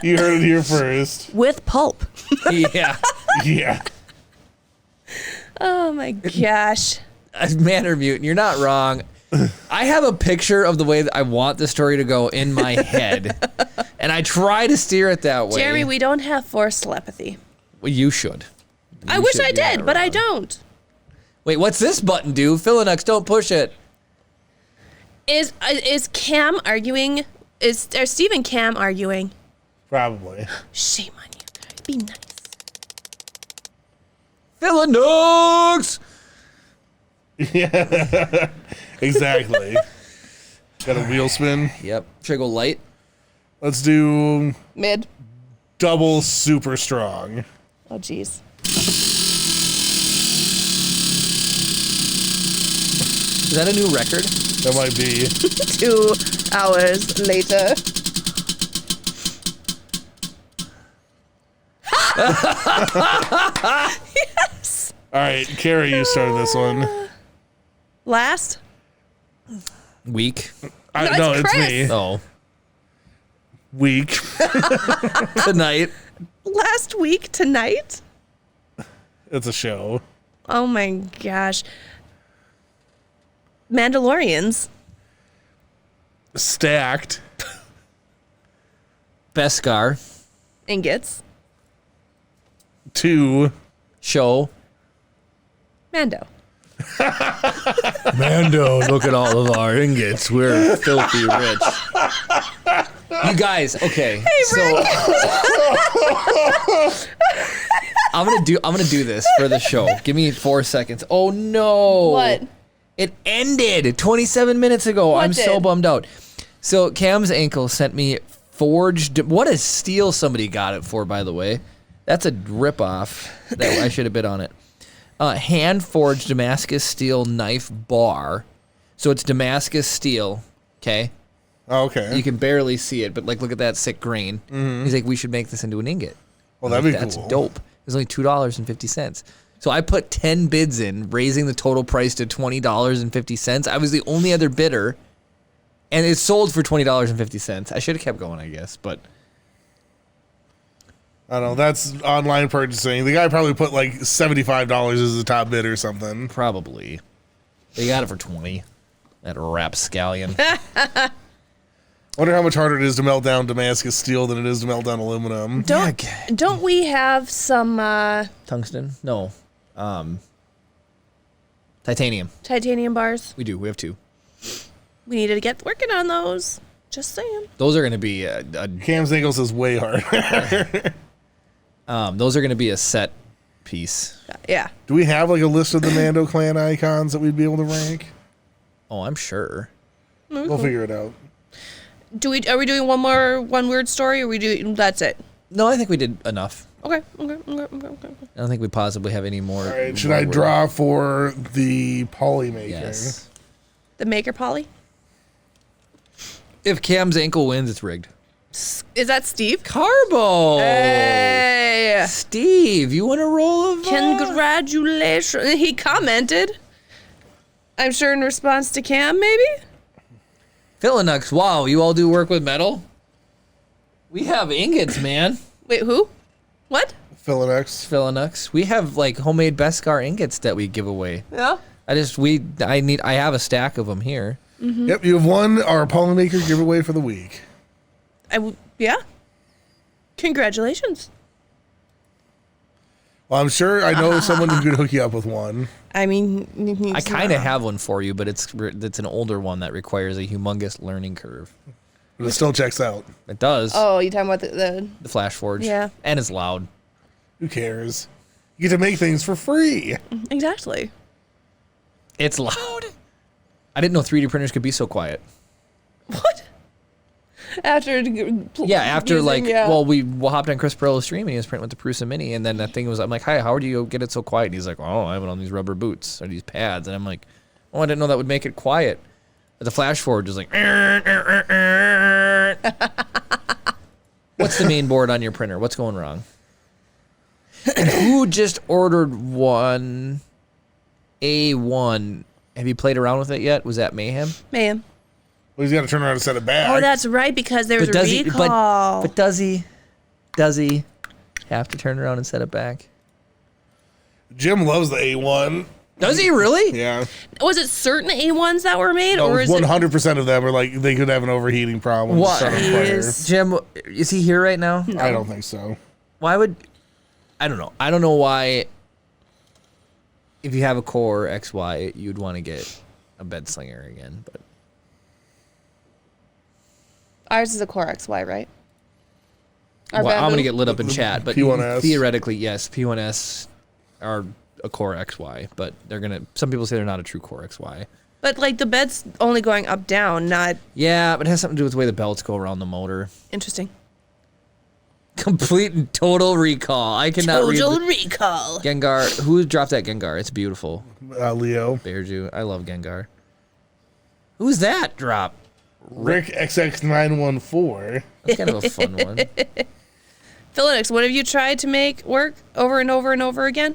You heard it here first. With pulp. Yeah. Yeah. Oh my gosh. Manner mutant, you're not wrong. I have a picture of the way that I want the story to go in my head. And I try to steer it that way. Jeremy, we don't have force telepathy. Well, you should. I You wish should I do that did, but I around. don't. Wait, what's this button do? Philinux, don't push it. Is Cam arguing? Are Steve and Cam arguing? Probably. Shame on you. Be nice. Philinux! Yeah. Exactly. Got a wheel spin. Yep. Should I go light? Let's do Mid. double super strong. Oh, jeez. Is that a new record? That might be. 2 hours later. Yes. All right, Carrie, you started this one. Last. Week. No, it's Chris. me. Oh. Week. Tonight. Last week tonight. It's a show. Oh my gosh. Mandalorians. Stacked. Beskar. Ingots. 2. Show. Mando. Mando, look at all of our ingots. We're filthy rich. You guys, okay. I'm gonna do this for the show. Give me 4 seconds. Oh no. What? It ended 27 minutes ago. What I'm so did? bummed out. So Cam's ankle sent me forged. What a steal somebody got it for, by the way. That's a ripoff. That I should have bid on it. Hand forged Damascus steel knife bar. So it's Damascus steel. Okay. Okay. You can barely see it, but like, look at that sick grain. He's like, we should make this into an ingot. Well, I'm that'd like, be That's cool. dope. It was only $2.50. So I put 10 bids in, raising the total price to $20.50. I was the only other bidder, and it sold for $20.50. I should have kept going, I guess, but I don't know. That's online purchasing. The guy probably put like $75 as the top bid or something. Probably. They got it for 20. That rapscallion. Wonder how much harder it is to melt down Damascus steel than it is to melt down aluminum. Don't we have some Tungsten? No. Titanium. titanium bars? We do. We have 2. We need to get working on those. Just saying. Those are going to be Cam's Nichols is way harder. those are going to be a set piece. Yeah. Do we have like a list of the Mando clan icons that we'd be able to rank? Oh, I'm sure. We'll figure it out. Are we doing one weird story, or that's it? No, I think we did enough. Okay. I don't think we possibly have any more. All right, should I draw for the Polymaker? Yes. The Maker Polly? If Cam's ankle wins, it's rigged. Is that Steve? Carbo! Hey! Steve, you want to roll of Congratulations. He commented. I'm sure in response to Cam, maybe? Philinux, wow, you all do work with metal? We have ingots, man. Wait, who? What? Philinux. Philinux. We have like homemade Beskar ingots that we give away. Yeah. I have a stack of them here. Mm-hmm. Yep, you have won our Polymaker giveaway for the week. Yeah. Congratulations. Well, I'm sure I know someone who could hook you up with one. I mean, I kind of have one for you, but it's an older one that requires a humongous learning curve. But it still checks out. It does. Oh, you talking about the The Flash Forge. Yeah. And it's loud. Who cares? You get to make things for free. Exactly. It's loud. I didn't know 3D printers could be so quiet. What? After we hopped on Chris Perello's stream and he was printing with the Prusa Mini, and then that thing was, I'm like, hi, how do you get it so quiet? And he's like, oh, I have it on these rubber boots or these pads, and I'm like, oh, I didn't know that would make it quiet. But the Flash Forge is like, what's the main board on your printer? What's going wrong? And who just ordered one A1? Have you played around with it yet? Was that Mayhem? Mayhem. Well, he's got to turn around and set it back. Oh, that's right, because there was a recall. But does he have to turn around and set it back? Jim loves the A1. Does he really? Yeah. Was it certain A1s that were made, No, or is 100% of them are like they could have an overheating problem. What? Set on fire. Jim, is he here right now? I don't think so. Why would... I don't know. I don't know why, if you have a Core XY, you'd want to get a bed slinger again, but... Ours is a Core XY, right? Well, I'm going to get lit up in chat, but P1S. theoretically, yes, P1S are a Core XY, but they're going to... Some people say they're not a true Core XY. But, like, the bed's only going up, down, not... Yeah, but it has something to do with the way the belts go around the motor. Interesting. Complete and total recall. I cannot read... Total recall. Gengar. Who dropped that Gengar? It's beautiful. Leo. Bearju. I love Gengar. Who's that drop? Rick XX914. That's kind of a fun one. Philinux, what have you tried to make work over and over and over again?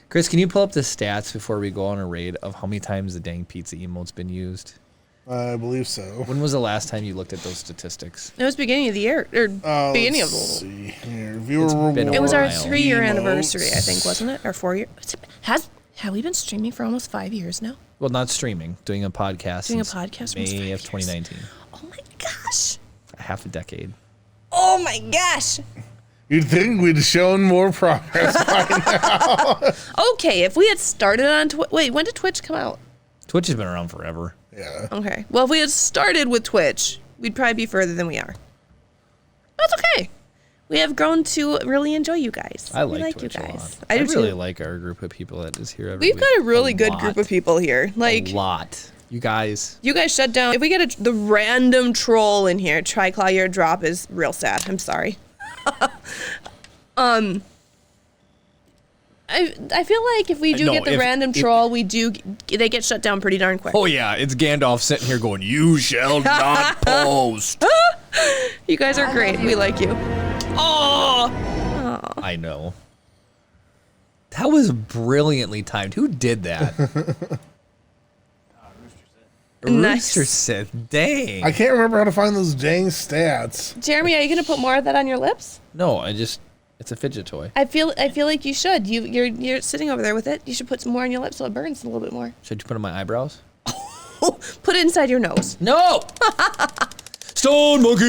Chris, can you pull up the stats before we go on a raid of how many times the dang pizza emote's been used? I believe so. When was the last time you looked at those statistics? It was beginning of the year, or beginning of the... Let's see here. Viewer It's been reward. It was our While. 3-year Emotes. anniversary, I think, wasn't it? Or 4 year. Have we been streaming for almost 5 years now? Well, not streaming, doing a podcast. Doing a since podcast May almost 5 of years. 2019. Oh my gosh! Half a decade. Oh my gosh! You'd think we'd shown more progress by now. Okay, if we had started on Twitch... Wait, when did Twitch come out? Twitch has been around forever. Yeah. Okay. Well, if we had started with Twitch, we'd probably be further than we are. That's okay. We have grown to really enjoy you guys. I We like Twitch Twitch you a guys. lot. I do really too. like our group of people that is here every We've week. got a really good lot. group of people here. Like, A lot. You guys. you guys shut down. If we get the random troll in here, Triclaw, your drop is real sad. I'm sorry. I feel like if we do No, get the random troll, they get shut down pretty darn quick. Oh, yeah. It's Gandalf sitting here going, you shall not post. You guys are great. We like you. Oh! I know. That was brilliantly timed. Who did that? Rooster said. Nice. Rooster Sith, dang. I can't remember how to find those dang stats. Jeremy, are you gonna put more of that on your lips? No, it's a fidget toy. I feel like you should. You're sitting over there with it. You should put some more on your lips so it burns a little bit more. Should you put on my eyebrows? Put it inside your nose. No! Stone monkey!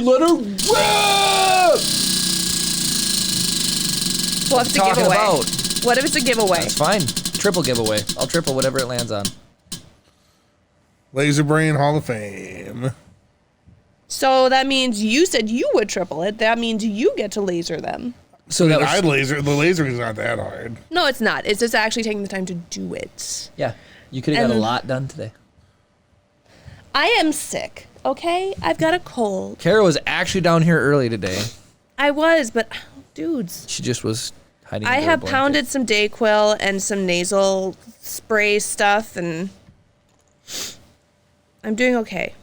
Let her rip! Well, if it's a Talking giveaway. about. What if it's a giveaway? That's fine. Triple giveaway. I'll triple whatever it lands on. Laser Brain Hall of Fame. So that means you said you would triple it. That means you get to laser them. So that was, I'd laser. The laser is not that hard. No, it's not. It's just actually taking the time to do it. yeah, you could have got a And- lot done today. I am sick, okay? I've got a cold. Kara was actually down here early today. I was, but dudes. She just was hiding. I under a have blanket. pounded some Dayquil and some nasal spray stuff, and I'm doing okay.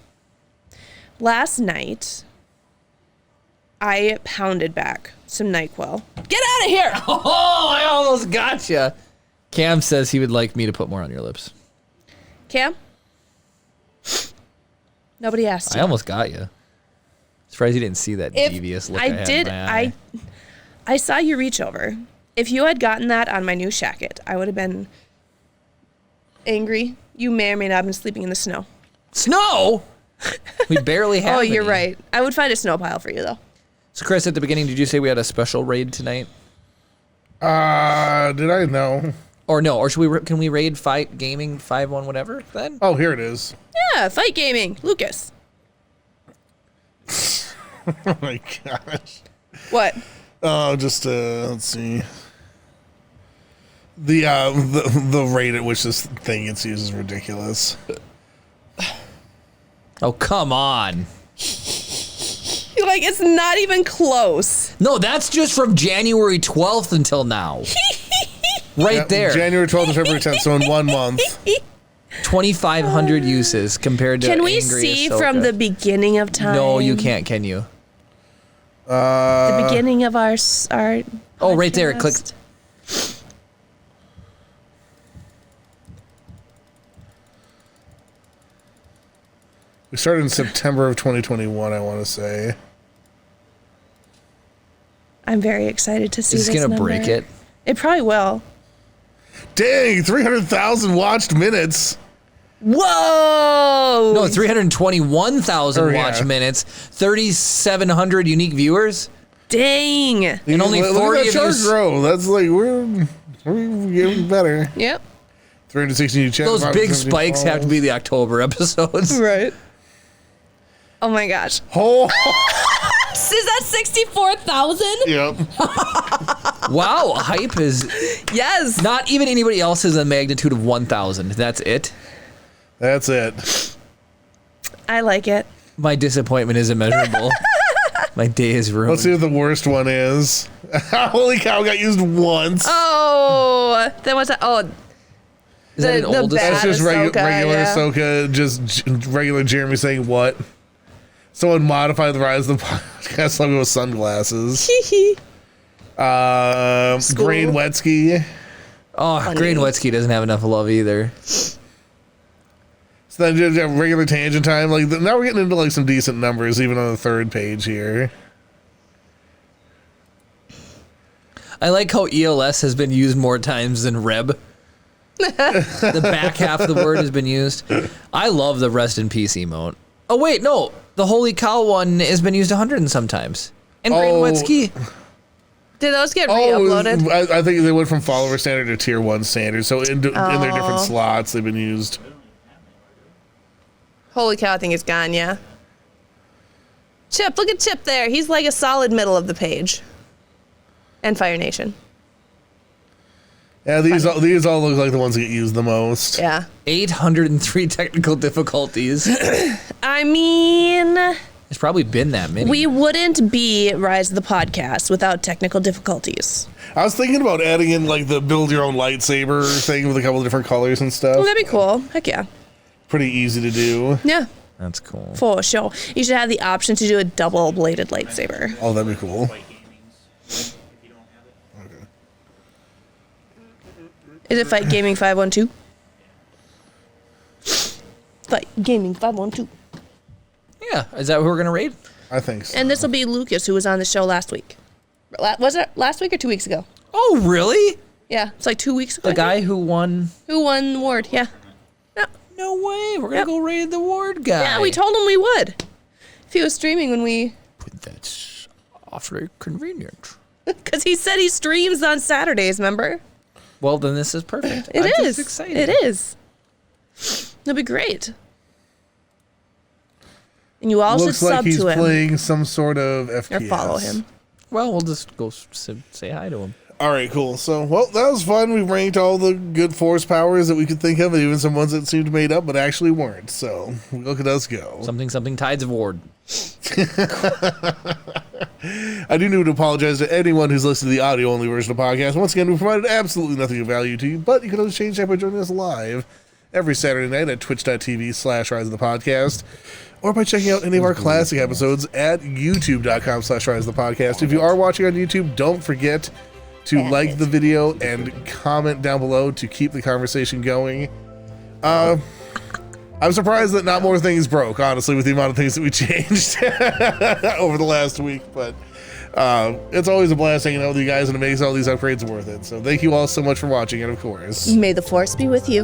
Last night, I pounded back some NyQuil. Get out of here! Oh, I almost got you. Cam says he would like me to put more on your lips. Cam? Nobody asked I you. almost got you. Surprised you didn't see that If devious look. I had did, in my eye. I saw you reach over. If you had gotten that on my new shacket, I would have been angry. You may or may not have been sleeping in the snow. Snow. We barely have. Oh, you're any. right. I would find a snow pile for you, though. So, Chris, at the beginning, did you say we had a special raid tonight? Did I know? Or no? Or should we? Can we raid Fight Gaming 5-1 whatever then? Oh, here it is. Yeah, Fight Gaming. Lucas. Oh my gosh. What? Oh, just let's see. The rate at which this thing gets used is ridiculous. Oh, come on. Like, it's not even close. No, that's just from January 12th until now. Right Yep, there. January 12th to February 10th, so in 1 month. 2,500 uses compared to Can we Angry see Ahsoka. from the beginning of time? No, you can't, can you? The beginning of our Oh, right there. podcast. Click. We started in September of 2021, I want to say. I'm very excited to see Is this it going to number. break it? It probably will. Dang, 300,000 watched minutes. Whoa! No, 321,000 Oh, yeah. watch minutes, 3,700 unique viewers. Dang. And only Look 40 at that of chart those. grow. That's like, we're getting better. Yep. 360 new chat. Those big 570 spikes have to be the October episodes. Right. Oh my gosh. Oh, Is that 64,000? yep. Wow, hype is Yes. not even anybody else is a magnitude of 1,000. That's it. That's it. I like it. My disappointment is immeasurable. My day is ruined. Let's see what the worst one is. Holy cow, got used once. Oh, then what's that? Oh, Is that the an old bad- That's just Ahsoka, regular yeah. Ahsoka, just regular Jeremy saying what? Someone modified the Rise of the Podcast logo with sunglasses. School. Grain Wetsky. Oh, Grain Wetsky doesn't have enough love either. So then just have regular tangent time. Like now we're getting into like some decent numbers, even on the third page here. I like how ELS has been used more times than Reb. The back half of the word has been used. I love the rest in peace emote. Oh wait, no, the holy cow one has been used 100 and sometimes. And Grain Oh. Wetsky. Did those get re-uploaded? I think they went from follower standard to tier 1 standard. So in their different slots, they've been used. Holy cow, I think it's gone, yeah. Chip, look at Chip there. He's like a solid middle of the page. And Fire Nation. Yeah, these all look like the ones that get used the most. Yeah. 803 technical difficulties. I mean, It's probably been that many. we wouldn't be Rise of the Podcast without technical difficulties. I was thinking about adding in like the build your own lightsaber thing with a couple of different colors and Well, stuff. that'd be cool. Heck yeah. Pretty easy to do. Yeah, That's cool. for sure. You should have the option to do a double-bladed lightsaber. Oh, that'd be cool. White Gaming's, if you don't have it. Okay. Is it Fight Gaming 512? Gaming 512. Yeah, is that who we're gonna raid? I think so. And this will be Lucas, who was on the show last week. Was it last week or 2 weeks ago? Oh, really? Yeah, it's like 2 weeks ago. The I think. guy who won? Who won the award? Yeah. No way. We're gonna Yep. go raid the ward guy. Yeah, we told him we would. If he was streaming when we... That's awfully convenient. Because he said he streams on Saturdays, remember? Well, then this is perfect. It I'm is. just excited. It is. It'll be great. And you all Looks should like sub he's to him. playing some sort of FPS. Or follow him. Well, we'll just go say hi to him. All right, cool. So, well, that was fun. We ranked all the good force powers that we could think of, and even some ones that seemed made up but actually weren't. So, look at us go. Something Tides of Ward. I do need to apologize to anyone who's listened to the audio-only version of the podcast. Once again, we provided absolutely nothing of value to you, but you can always change that by joining us live every Saturday night at twitch.tv/Rise of the Podcast, or by checking out any of our classic episodes at youtube.com/Rise of the Podcast. If you are watching on YouTube, don't forget to like the video and comment down below to keep the conversation going. I'm surprised that not more things broke, honestly, with the amount of things that we changed over the last week, but it's always a blast hanging out with you guys, and it makes all these upgrades worth it. So thank you all so much for watching, and of course, May the force be with you.